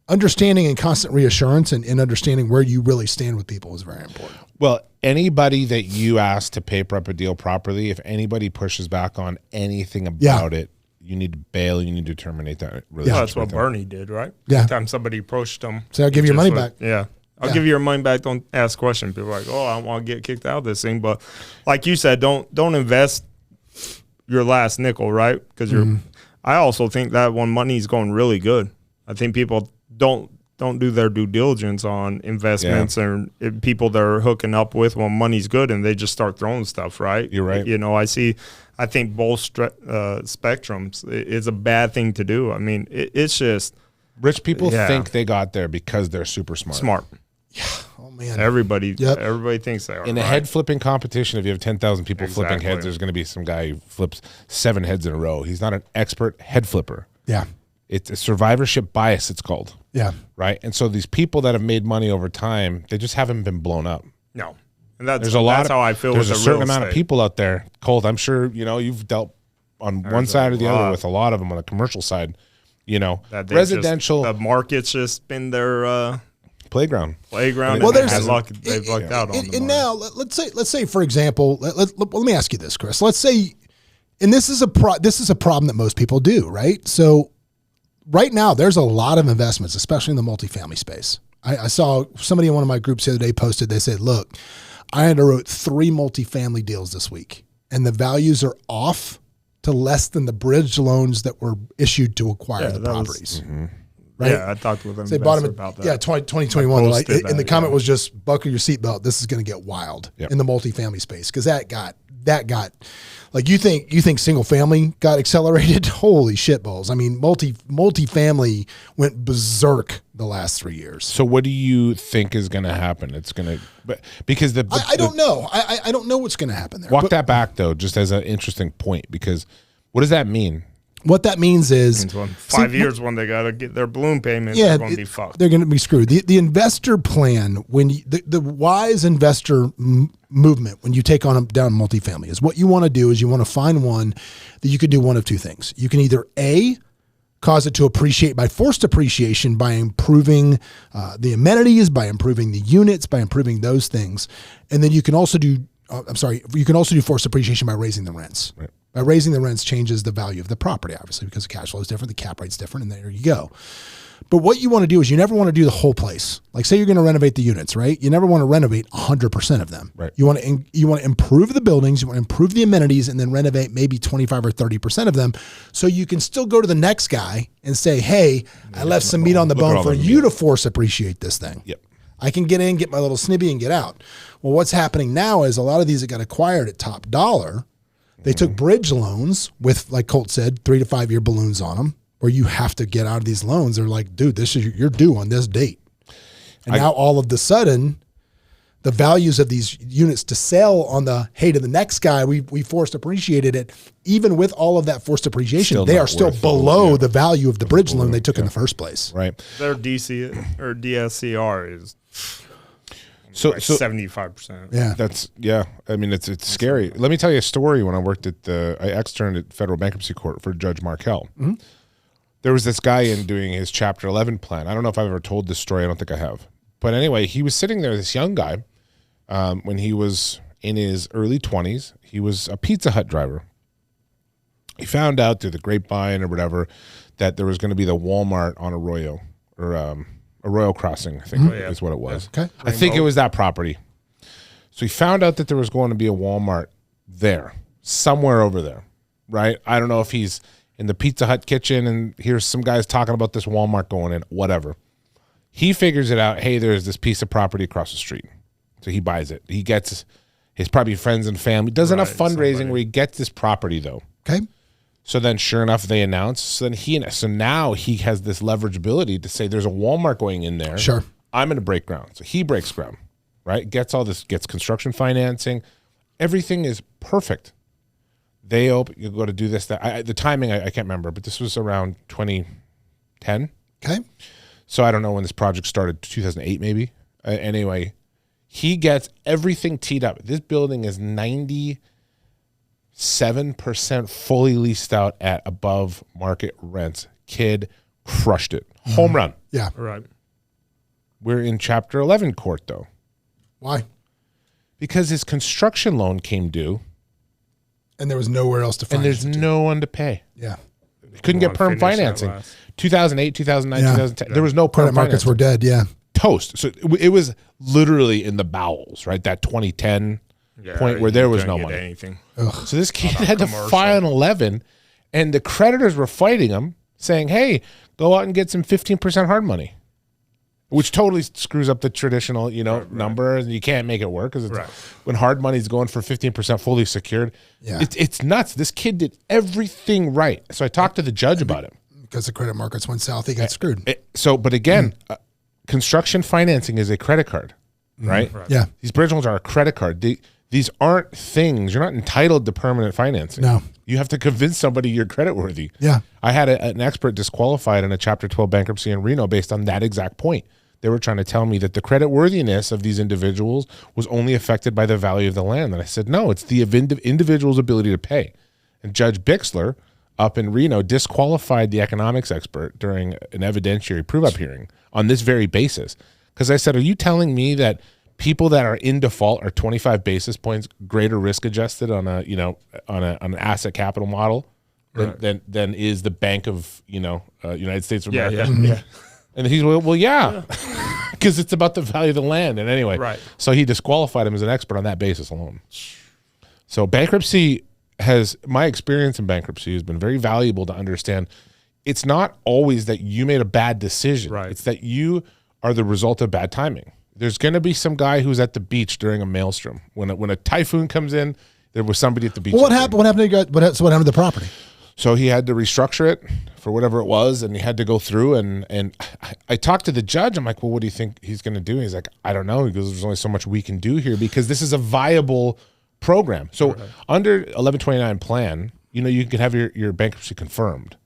understanding and constant reassurance and understanding where you really stand with people is very important. Well, anybody that you ask to paper up a deal properly, if anybody pushes back on anything about it, you need to bail. You need to terminate that relationship. Yeah, that's what Bernie did, right? Yeah. Every time somebody approached him, so I'll give you your money back. Yeah. I'll give you your money back. Don't ask questions. People are like, oh, I don't want to get kicked out of this thing. But like you said, don't invest your last nickel, right? Because I also think that when money's going really good, I think people don't do their due diligence on investments and people they're hooking up with when money's good, and they just start throwing stuff, right? You're right. I think both spectrums is a bad thing to do. I mean, it's just rich people think they got there because they're super smart. Yeah. Oh man. Everybody thinks they are. In a head flipping competition, if you have 10,000 people flipping heads, there's going to be some guy who flips 7 heads in a row. He's not an expert head flipper. Yeah. It's a survivorship bias, it's called. Yeah. Right. And so these people that have made money over time, they just haven't been blown up. No. And that's how I feel. There's a certain amount of people out there. Colt, I'm sure you've dealt on one side or the other with a lot of them on the commercial side. You know, residential. The market's just been their playground. Well, they've lucked out on the and now let's say for example, let me ask you this, Chris. Let's say, and this is a problem that most people do, right? So right now there's a lot of investments, especially in the multifamily space. I saw somebody in one of my groups the other day posted, they said, look, I underwrote 3 multifamily deals this week and the values are off to less than the bridge loans that were issued to acquire the properties. Right? Yeah, I talked with them about that. Yeah, 2021. And the comment was just buckle your seatbelt. This is going to get wild in the multifamily space because that got like you think single family got accelerated. Holy shit balls! I mean, multifamily went berserk the last 3 years. So what do you think is going to happen? It's going to because I don't know. I don't know what's going to happen there. Walk that back though, just as an interesting point, because what does that mean? What that means is 5 years when they got to get their balloon payments, they're going to be fucked. They're going to be screwed. The investor plan, when the wise investor movement, when you take on down multifamily, is what you want to do is you want to find one that you could do one of two things. You can either cause it to appreciate by forced appreciation by improving the amenities, by improving the units, by improving those things, and then you can also do forced appreciation by raising the rents. Right. By raising the rents changes the value of the property, obviously, because the cash flow is different, the cap rate's different, and there you go. But what you want to do is you never want to do the whole place. Like say you're going to renovate the units, right? You never want to renovate 100% of them. Right. You want to improve the buildings, you want to improve the amenities, and then renovate maybe 25 or 30% of them, so you can still go to the next guy and say, "Hey, I left some meat on the bone for you to force appreciate this thing." Yep. I can get in, get my little snibby, and get out. Well, what's happening now is a lot of these that got acquired at top dollar. They took bridge loans with, like Colt said, 3 to 5 year balloons on them, where you have to get out of these loans. They're like, dude, you're due on this date. And now all of the sudden, the values of these units to sell on to the next guy, we forced appreciated it. Even with all of that forced appreciation, they are still below the value of the bridge loan they took in the first place. Right. Their DC or DSCR is so 75%. Yeah. I mean, it's scary. Let me tell you a story. When I worked I externed at federal bankruptcy court for Judge Markell. Mm-hmm. There was this guy in doing his Chapter 11 plan. I don't know if I've ever told this story. I don't think I have. But anyway, he was sitting there, this young guy, when he was in his early 20s. He was a Pizza Hut driver. He found out through the grapevine or whatever that there was going to be the Walmart on Arroyo or Arroyo Crossing, I think is what it was. Yeah. Okay. I think it was that property. So he found out that there was going to be a Walmart there, somewhere over there, right? I don't know if he's in the Pizza Hut kitchen and here's some guys talking about this Walmart going in, whatever. He figures it out, hey, there's this piece of property across the street. So he buys it. He gets his probably friends and family, does enough fundraising where he gets this property though. Okay. So then sure enough, they announce. So now he has this leverageability to say there's a Walmart going in there. Sure. I'm going to break ground. So he breaks ground, right? Gets construction financing. Everything is perfect. They you go to do this, that. The timing, I can't remember, but this was around 2010. Okay. So I don't know when this project started, 2008 maybe. Anyway, he gets everything teed up. This building is 97% fully leased out at above market rents. Kid crushed it. Home run. Yeah. Right. We're in Chapter 11 court though. Why? Because his construction loan came due. And there was nowhere else to find. And there's no one to pay. Yeah. Couldn't get perm financing. 2008, 2009, 2010. There was no perm credit markets financing. were dead. Yeah. Toast. So it was literally in the bowels, right? That 2010 point where there was no money. Anything. So this kid had to file an 11, and the creditors were fighting him, saying, hey, go out and get some 15% hard money, which totally screws up the traditional, number, and you can't make it work because when hard money's going for 15% fully secured, it's nuts. This kid did everything right. So I talked to the judge about it. Because the credit markets went south, he got screwed. But again, construction financing is a credit card, right? Yeah. These bridge loans are a credit card. These aren't things. You're not entitled to permanent financing. No. You have to convince somebody you're creditworthy. Yeah. I had an expert disqualified in a Chapter 12 bankruptcy in Reno based on that exact point. They were trying to tell me that the creditworthiness of these individuals was only affected by the value of the land. And I said, no, it's the individual's ability to pay. And Judge Bixler up in Reno disqualified the economics expert during an evidentiary prove-up hearing on this very basis. Because I said, are you telling me that people that are in default are 25 basis points greater risk adjusted on a, on an asset capital model than is the Bank of, United States of America? Yeah. And he's well, yeah, because it's about the value of the land. And anyway, so he disqualified him as an expert on that basis alone. So my experience in bankruptcy has been very valuable to understand. It's not always that you made a bad decision. Right. It's that you are the result of bad timing. There's going to be some guy who's at the beach during a maelstrom. When a typhoon comes in, there was somebody at the beach. Well, what happened? What happened to you guys? What happened to the property? So he had to restructure it for whatever it was, and he had to go through. And I talked to the judge. I'm like, well, what do you think he's going to do? And he's like, I don't know. He goes, there's only so much we can do here because this is a viable program. So under 1129 plan, you can have your bankruptcy confirmed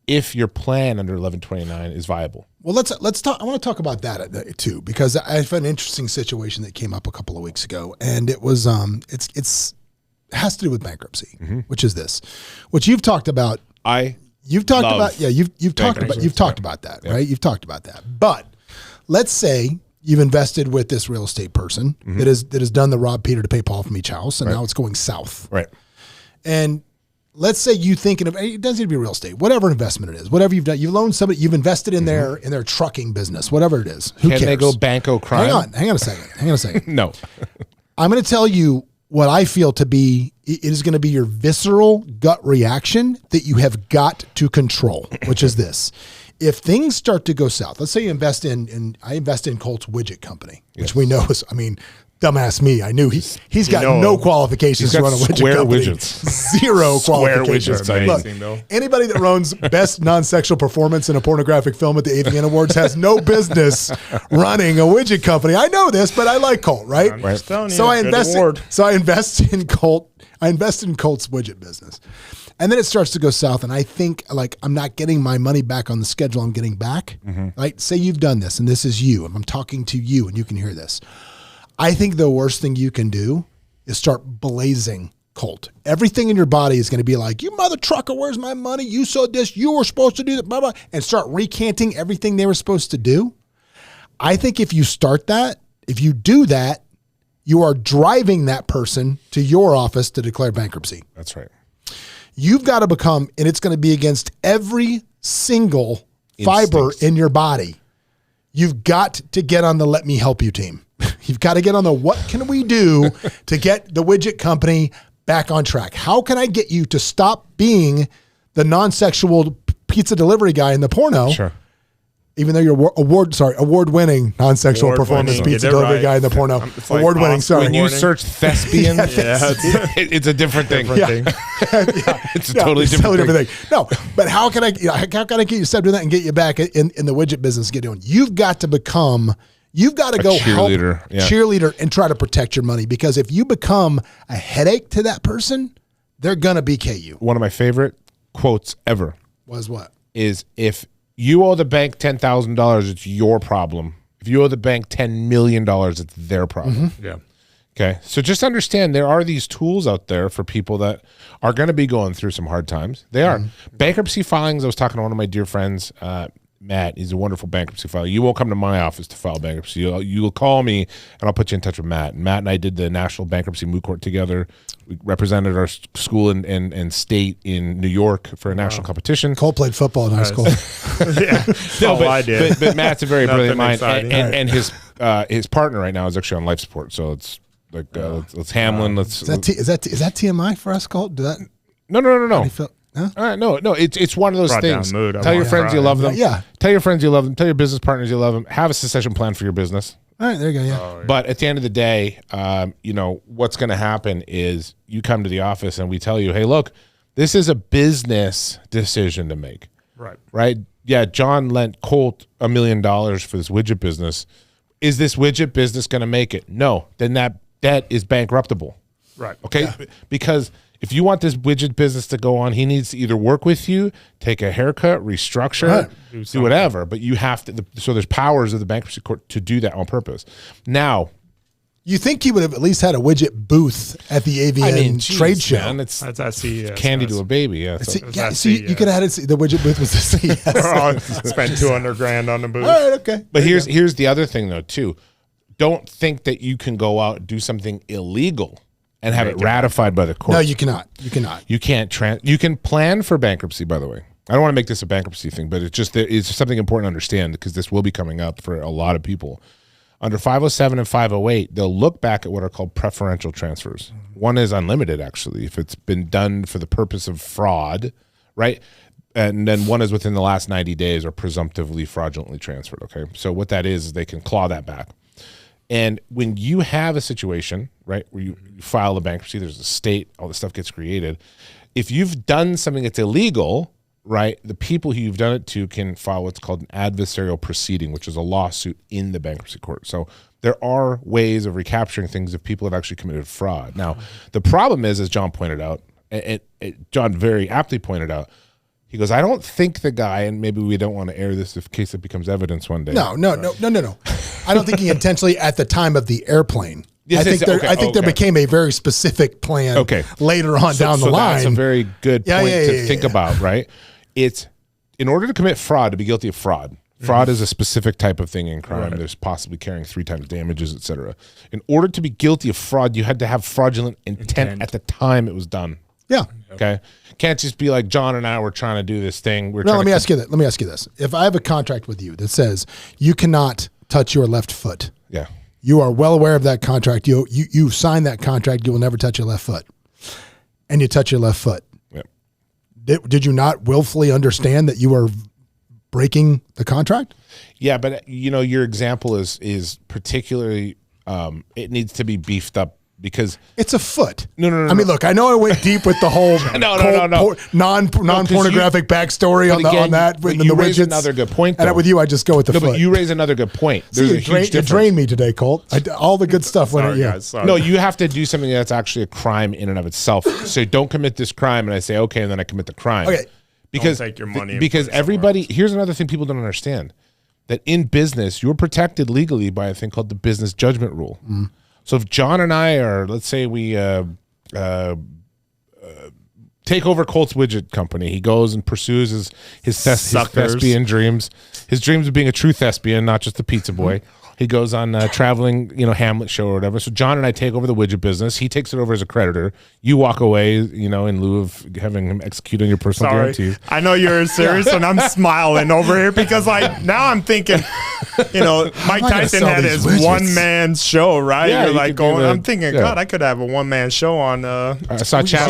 if your plan under 1129 is viable. Well, let's talk. I want to talk about that too, because I have an interesting situation that came up a couple of weeks ago, and it was it has to do with bankruptcy, which is this, which you've talked about. You've talked about that, right? You've talked about that. But let's say you've invested with this real estate person that has done the rob Peter to pay Paul from each house, and now it's going south. Right. And let's say you thinking of, it doesn't need to be real estate, whatever investment it is, whatever you've done, you've loaned somebody, you've invested in their trucking business, whatever it is. Who cares? Can they go banco crime? Hang on a second. No. I'm going to tell you what I feel to be, it is going to be your visceral gut reaction that you have got to control, which is this. If things start to go south, let's say you invest I invest in Colt's widget company, which we know is, dumbass me. I knew he's got no qualifications to run a widget company. Widgets. Zero qualifications. Look, anybody that runs best non-sexual performance in a pornographic film at the AVN Awards has no business running a widget company. I know this, but I like Colt, right? I'm just telling you, so I invest in Colt. I invest in Colt's widget business. And then it starts to go south, and I think, I'm not getting my money back on the schedule I'm getting back. Right? Say you've done this, and this is you, and I'm talking to you, and you can hear this. I think the worst thing you can do is start blazing Colt. Everything in your body is going to be like, you mother trucker, where's my money? You sold this. You were supposed to do that, blah, blah, and start recanting everything they were supposed to do. I think if you do that, you are driving that person to your office to declare bankruptcy. That's right. You've got to become, and it's going to be against every single fiber in your body. You've got to get on the let me help you team. You've got to get on the what can we do to get the widget company back on track? How can I get you to stop being the non-sexual pizza delivery guy in the porno? Sure. Even though you're award-winning non-sexual performance pizza delivery guy in the porno. Award-winning, sorry. When you search thespian, it's a different thing. It's a totally different thing. No, but how can I get you stop doing that and get you back in the widget business? You've got to become. You've got to go cheerleader and try to protect your money, because if you become a headache to that person, they're gonna BK you. One of my favorite quotes ever was what? Is if you owe the bank $10,000, it's your problem. If you owe the bank $10 million, it's their problem. Yeah. Okay. So just understand there are these tools out there for people that are going to be going through some hard times. They are. Bankruptcy filings. I was talking to one of my dear friends, Matt. He's a wonderful bankruptcy filer. You won't come to my office to file bankruptcy. You'll call me, and I'll put you in touch with Matt. And Matt and I did the National Bankruptcy Moot Court together. We represented our school and state in New York for a national competition. Cole played football in high school. I did. But Matt's a very brilliant mind, and his partner right now is actually on life support. So it's like let's Hamlin. Is that TMI for us, Colt? No. No. It's one of those things. Tell your friends you love them. Yeah. Tell your friends you love them. Tell your business partners you love them. Have a succession plan for your business. All right, there you go. Yeah. But at the end of the day, what's going to happen is you come to the office and we tell you, hey, look, this is a business decision to make. Right. Yeah. John lent Colt $1 million for this widget business. Is this widget business going to make it? No. Then that debt is bankruptable. Right. Okay. Yeah. Because if you want this widget business to go on, he needs to either work with you, take a haircut, restructure, do whatever. But you have to. So there's powers of the bankruptcy court to do that on purpose. Now, You think he would have at least had a widget booth at the AVN trade show? Man, That's CES. candy to a baby. Yeah. So you could have had the widget booth was the CES. Spent $200,000 on the booth. All right, okay. But here's the other thing though too. Don't think that you can go out and do something illegal and have it ratified by the court. No, you cannot. You cannot. You can't. You can plan for bankruptcy, by the way. I don't want to make this a bankruptcy thing, but it's something important to understand because this will be coming up for a lot of people. Under 507 and 508, they'll look back at what are called preferential transfers. One is unlimited, actually, if it's been done for the purpose of fraud, right? And then one is within the last 90 days or presumptively fraudulently transferred, okay? So what that is they can claw that back. And when you have a situation, right, where you file a bankruptcy, there's a state, all this stuff gets created. If you've done something that's illegal, right, the people who you've done it to can file what's called an adversarial proceeding, which is a lawsuit in the bankruptcy court. So there are ways of recapturing things if people have actually committed fraud. Now, the problem is, as John pointed out, John very aptly pointed out, he goes, I don't think the guy, and maybe we don't want to air this in case it becomes evidence one day. No. I don't think he intentionally at the time of the airplane. Yes, I think there became a very specific plan later on down the line. That's a very good point to think about, right? It's in order to commit fraud, to be guilty of fraud. Fraud is a specific type of thing in crime. Right. There's possibly carrying 3 times damages, et cetera. In order to be guilty of fraud, you had to have fraudulent intent at the time it was done. Yeah. Okay. Can't just be like John and I were trying to do this thing. Let me ask you this. If I have a contract with you that says you cannot touch your left foot. Yeah. You are well aware of that contract. You sign that contract. You will never touch your left foot. And you touch your left foot. Yep. Did you not willfully understand that you were breaking the contract? Yeah, but your example is particularly it needs to be beefed up because it's a foot. No. I mean, look, I know I went deep with the whole non-pornographic backstory on that. You raise another good point, though. And with you, I just go with the foot. But you raise another good point. There's a huge difference. You drained me today, Colt. All the good stuff went at you. No, you have to do something that's actually a crime in and of itself. So don't commit this crime, and I say, okay, and then I commit the crime. Okay. Because don't take your money because everybody, here's another thing people don't understand, that in business, you're protected legally by a thing called the business judgment rule. Mm. So if John and I are, let's say we take over Colt's widget company, he goes and pursues his thespian dreams, his dreams of being a true thespian, not just a pizza boy. He goes on traveling, Hamlet show or whatever. So John and I take over the widget business. He takes it over as a creditor. You walk away, in lieu of having him execute on your personal guarantees. I know you're serious, and I'm smiling over here because now I'm thinking, Mike Tyson had his one-man show, right? Yeah, I'm thinking, God, I could have a one-man show on. I saw Chaz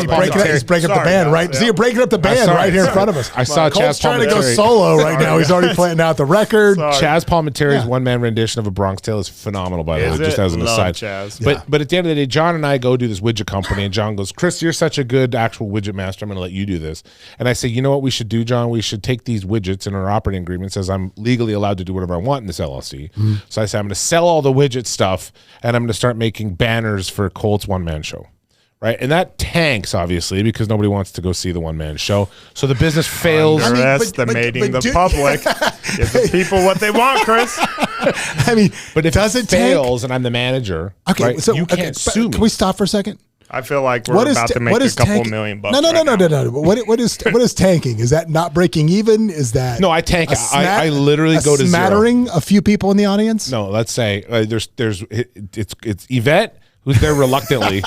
He's breaking up the band, right? See, you're breaking up the band right here in front of us. I saw Colt's Chaz trying to go solo right now. He's already planting out the record. Chaz Palminteri's one-man rendition of a Bronx Tale is phenomenal, by the way, just as an aside. But at the end of the day, John and I go do this widget company, and John goes, Chris, you're such a good actual widget master. I'm going to let you do this. And I say, you know what we should do, John? We should take these widgets, and our operating agreement says I'm legally allowed to do whatever I want in this LLC. Mm-hmm. So I say, I'm going to sell all the widget stuff, and I'm going to start making banners for Colt's one-man show. Right, and that tanks obviously because nobody wants to go see the one-man show. So the business fails. Underestimating the public. Give the people what they want, Chris. But if it fails and I'm the manager, right, so you can't sue me. Can we stop for a second? I feel like we're about to make a couple $1 million. No. What is tanking? Is that not breaking even? Is that no? I tank. I literally go to smattering a few people in the audience. No, let's say it's Yvette who's there reluctantly.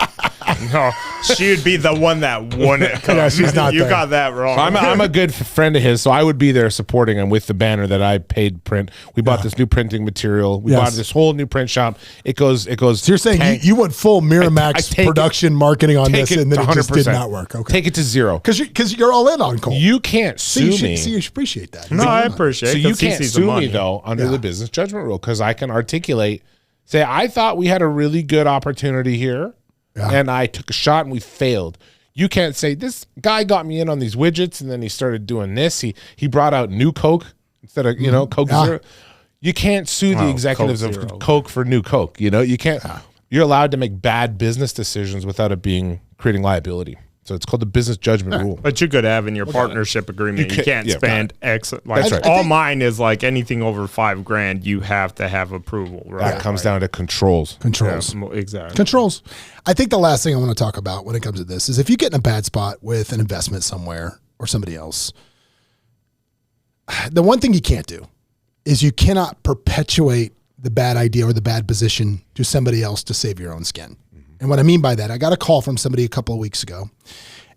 No, she would be the one that wouldn't come. Yeah, she's not. You got that wrong. So I'm a good friend of his, so I would be there supporting him with the banner that I paid print. We bought this new printing material. We bought this whole new print shop. It goes. So you're saying you went full Miramax production marketing on this, and then it just did not work. Okay, take it to zero because you're all in on Colt. You can't sue me. See, you should appreciate that. No, I appreciate. So you can't sue me though under the business judgment rule because I can articulate. Say I thought we had a really good opportunity here. Yeah. And I took a shot and we failed. You can't say this guy got me in on these widgets and then he started doing this. He brought out new Coke instead of Coke Zero. You can't sue the executives of Coke for new Coke. You can't. You're allowed to make bad business decisions without it creating liability. So it's called the business judgment rule. But you could have in your partnership agreement, you can't spend X. Like That's right. all mine is like anything over $5,000, you have to have approval. Right? That comes down to controls. Controls. Yeah, exactly. Controls. I think the last thing I want to talk about when it comes to this is if you get in a bad spot with an investment somewhere or somebody else, the one thing you can't do is you cannot perpetuate the bad idea or the bad position to somebody else to save your own skin. And what I mean by that, I got a call from somebody a couple of weeks ago,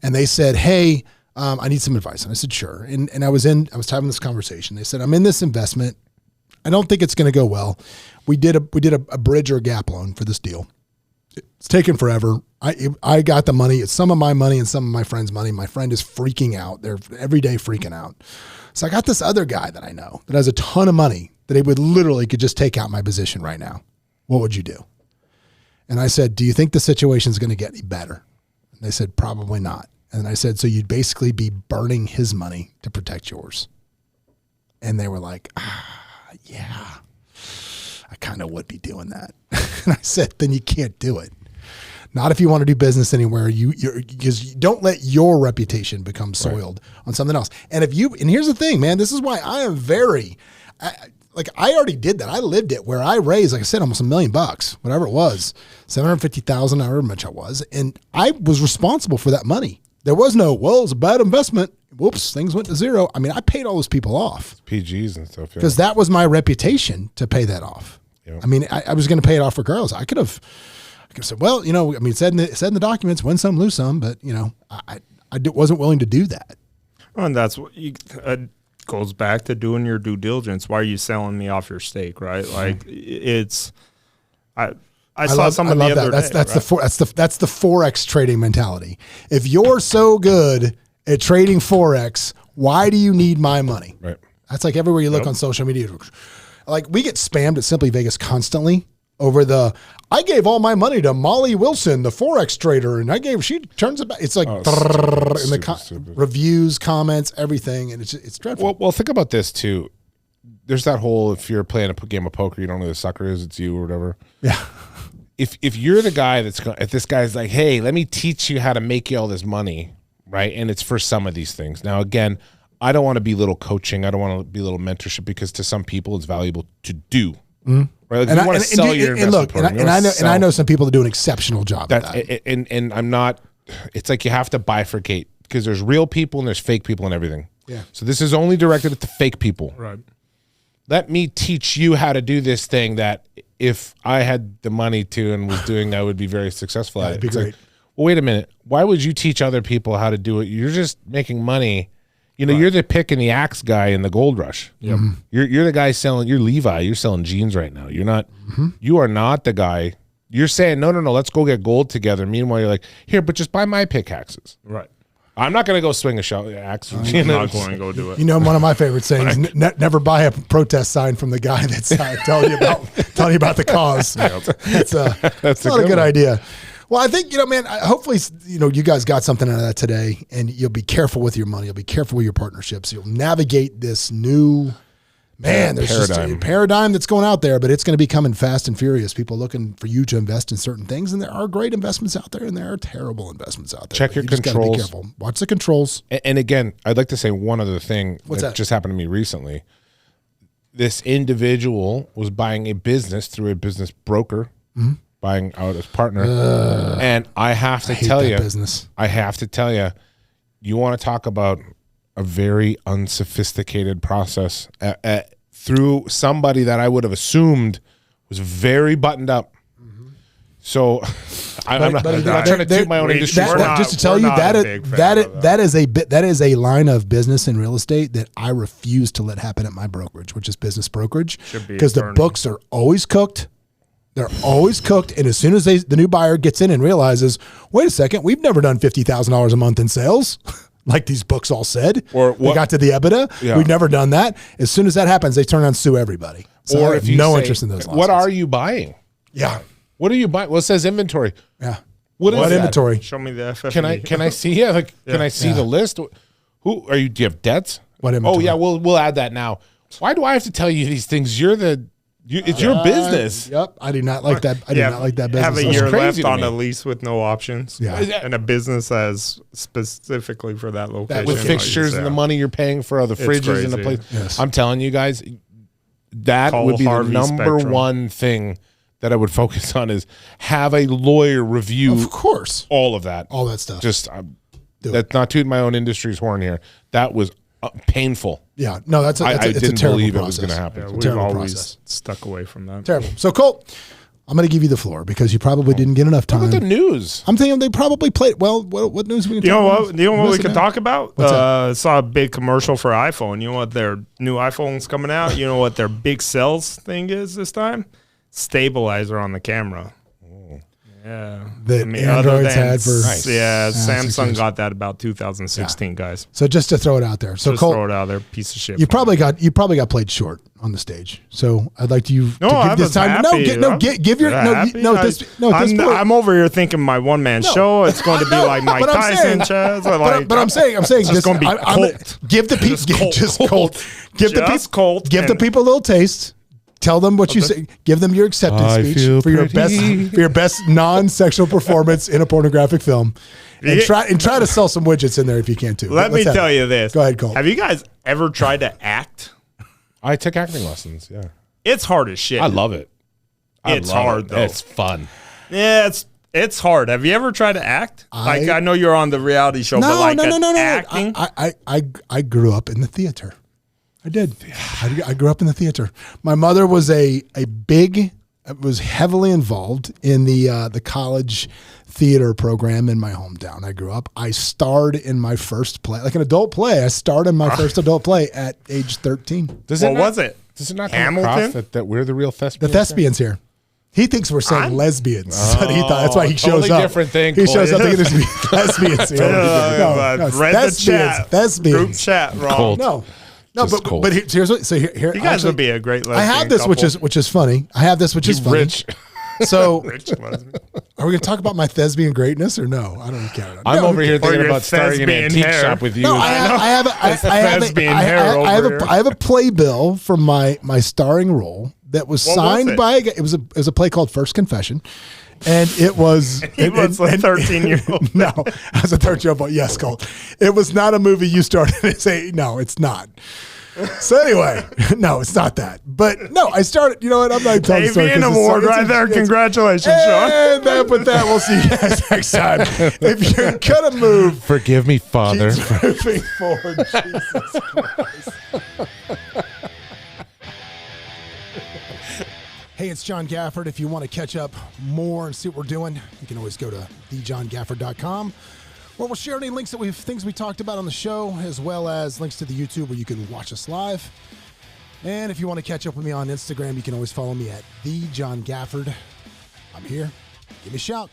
and they said, "Hey, I need some advice." And I said, "Sure." And I was having this conversation. They said, "I'm in this investment. I don't think it's going to go well. We did a bridge or a gap loan for this deal. It's taken forever. I got the money. It's some of my money and some of my friend's money. My friend is freaking out. They're every day freaking out. So I got this other guy that I know that has a ton of money that he would literally could just take out my position right now. What would you do?" And I said, "Do you think the situation is going to get any better?" And they said, "Probably not." And I said, "So you'd basically be burning his money to protect yours." And they were like, "Yeah, I kind of would be doing that." And I said, "Then you can't do it. Not if you want to do business anywhere. Because you don't let your reputation become soiled on something else. And here's the thing, man, this is why I am I already did that. I lived it where I raised, like I said, almost $1 million, whatever it was, 750,000, however much I was. And I was responsible for that money. There was no, well, it's a bad investment. Whoops, things went to zero. I mean, I paid all those people off. PGs and stuff. Because that was my reputation to pay that off. Yeah. I mean, I was going to pay it off regardless. I could have said, well, it said in the documents, win some, lose some, but I wasn't willing to do that. And that's what goes back to doing your due diligence. Why are you selling me off your stake, right? Like I saw somebody the other day. That's the Forex trading mentality. If you're so good at trading Forex, why do you need my money? Right. That's like everywhere you look on social media. Like we get spammed at Simply Vegas constantly over I gave all my money to Molly Wilson, the Forex trader, and she turns it back. It's like reviews, comments, everything, and it's dreadful. Well, think about this too. There's that whole, if you're playing a game of poker, you don't know who the sucker is, it's you or whatever. Yeah. If you're the guy if this guy's like, hey, let me teach you how to make you all this money, right? And it's for some of these things. Now, again, I don't want to be little coaching. I don't want to be little mentorship because to some people it's valuable to do. Mm-hmm. Right? Like you want to sell your investment program. And I know some people that do an exceptional job at that. And I'm not, it's like you have to bifurcate because there's real people and there's fake people and everything. Yeah. So this is only directed at the fake people. Right. Let me teach you how to do this thing that if I had the money to and was doing, I would be very successful at it. That'd be great. Like, well, wait a minute. Why would you teach other people how to do it? You're just making money. You're the pick and the axe guy in the gold rush. Yep. You're the guy selling, you're Levi, you're selling jeans right now. You're not, you are not the guy. You're saying, no, let's go get gold together. Meanwhile, you're like, here, but just buy my pickaxes. Right. I'm not going to go swing a axe. I'm not going to go do it. One of my favorite sayings, never buy a protest sign from the guy that's telling you about the cause. That's not a good idea. Well, I think, man, hopefully, you guys got something out of that today, and you'll be careful with your money. You'll be careful with your partnerships. You'll navigate this new, there's just a paradigm that's going out there, but it's going to be coming fast and furious. People looking for you to invest in certain things, and there are great investments out there, and there are terrible investments out there. Check your controls. Just gotta be careful. Watch the controls. And again, I'd like to say one other thing that just happened to me recently. This individual was buying a business through a business broker. Mm-hmm. Buying out as partner, and I have to tell you, you want to talk about a very unsophisticated process through somebody that I would have assumed was very buttoned up. Mm-hmm. So I'm not trying to toot my own industry. Just to tell you that is a line of business in real estate that I refuse to let happen at my brokerage, which is business brokerage, because the books are always cooked. They're always cooked, and as soon as the new buyer gets in and realizes, wait a second, we've never done $50,000 a month in sales, like these books all said. Or we got to the EBITDA, we've never done that. As soon as that happens, they turn around and sue everybody. So or I have no interest in those lawsuits. What are you buying? Yeah. What are you buying? Well, it says inventory. Yeah. What inventory? Show me the FF. Can I see? Yeah. Can I see the list? Who are you? Do you have debts? What inventory? Oh yeah, we'll add that now. Why do I have to tell you these things? You're the It's your business. Yep. I do not like that. I do not like that business. Have a That's year crazy left to on me. a lease with no options. Yeah. And a business as specifically for that location. With fixtures and the money you're paying for other fridges in the crazy. place. Yes. I'm telling you guys, that Call would be Harvey the number Spectrum. one thing that I would focus on is have a lawyer review Of course. all of that. All that stuff. Just Do that's not tooting my own industry's horn here. That was painful. Yeah. No, that's a I it's a didn't terrible believe it process. was going to happen. Yeah, a we've terrible always process. stuck away from that. Terrible. So, Colt, I'm going to give you the floor because you probably didn't get enough How time. about the news? I'm thinking they probably played. Well, what news we can You know talk what? about? You know what we Listen, could man. talk about? What's that? I saw a big commercial for iPhone. You know what their new iPhone's coming out? You know what their big sales thing is this time? Stabilizer on the camera. Yeah. That other Androids than- had for Yeah, 6 Samsung years. got that about 2016, guys. So just to throw it out there. So Just Colt, throw it out there, piece of shit. you probably got played short on the stage. So I'd like you No, to I give this was time. happy. Give your Happy. this point. I'm over here thinking my one man show. It's going to be like Mike but I'm Tyson, saying- Chaz. Like, But I'm saying just this, gonna be Colt. give the people Just just Colt. Give the Just people Colt give the and- people a little taste. Tell them what you say. Give them your acceptance I speech feel for your pretty. best non-sexual performance in a pornographic film, and try to sell some widgets in there if you can too. Let me Let's have tell it. you this. Go ahead, Colt. Have you guys ever tried to act? I took acting lessons. Yeah, It's hard as shit. I love it. It's hard, though. It's fun. Yeah, it's hard. Have you ever tried to act? I know you're on the reality show, but like acting. I grew up in the theater. I did. I grew up in the theater. My mother was was heavily involved in the college theater program in my hometown. I grew up. I starred in my first play, like an adult play. I starred in my first adult play at age 13. What was it? Does it not come Hamilton? across that we're the real The thespians? thespians here. He thinks we're saying lesbians. That's why he totally shows up. different thing, He shows up Colt. thinking there's lesbians here. I it's read the chat. thespians. Group chat wrong. Colt. No, Just Colt. but here's what. So here You guys actually, would be a great lesbian I have this, couple. which is funny. I have this, which is funny. Rich. So, Rich lesbian. are we going to talk about my thespian greatness or no? I don't care. I'm No, over here thinking your about starting an thespian antique hair. shop with you. No, I have a playbill for my starring role that was What signed was it? by it was a play called First Confession, and it was He was a 13-year-old. No, I was a 13-year-old boy. Yes, Colt. It was not a movie you started and say no, it's not. So anyway, no, it's not that. But no, I started. You know what? I'm not telling the story. Avian 'cause Award it's- right there. it's- Congratulations, Sean. And that, with that, we'll see you guys next time. If you're gonna move, Forgive me, Father. keep moving forward. Jesus Christ. Hey, it's John Gafford. If you want to catch up more and see what we're doing, you can always go to thejohngafford.com, where we'll share any links that things we talked about on the show, as well as links to the YouTube where you can watch us live. And if you want to catch up with me on Instagram, you can always follow me at thejohngafford. I'm here. Give me a shout.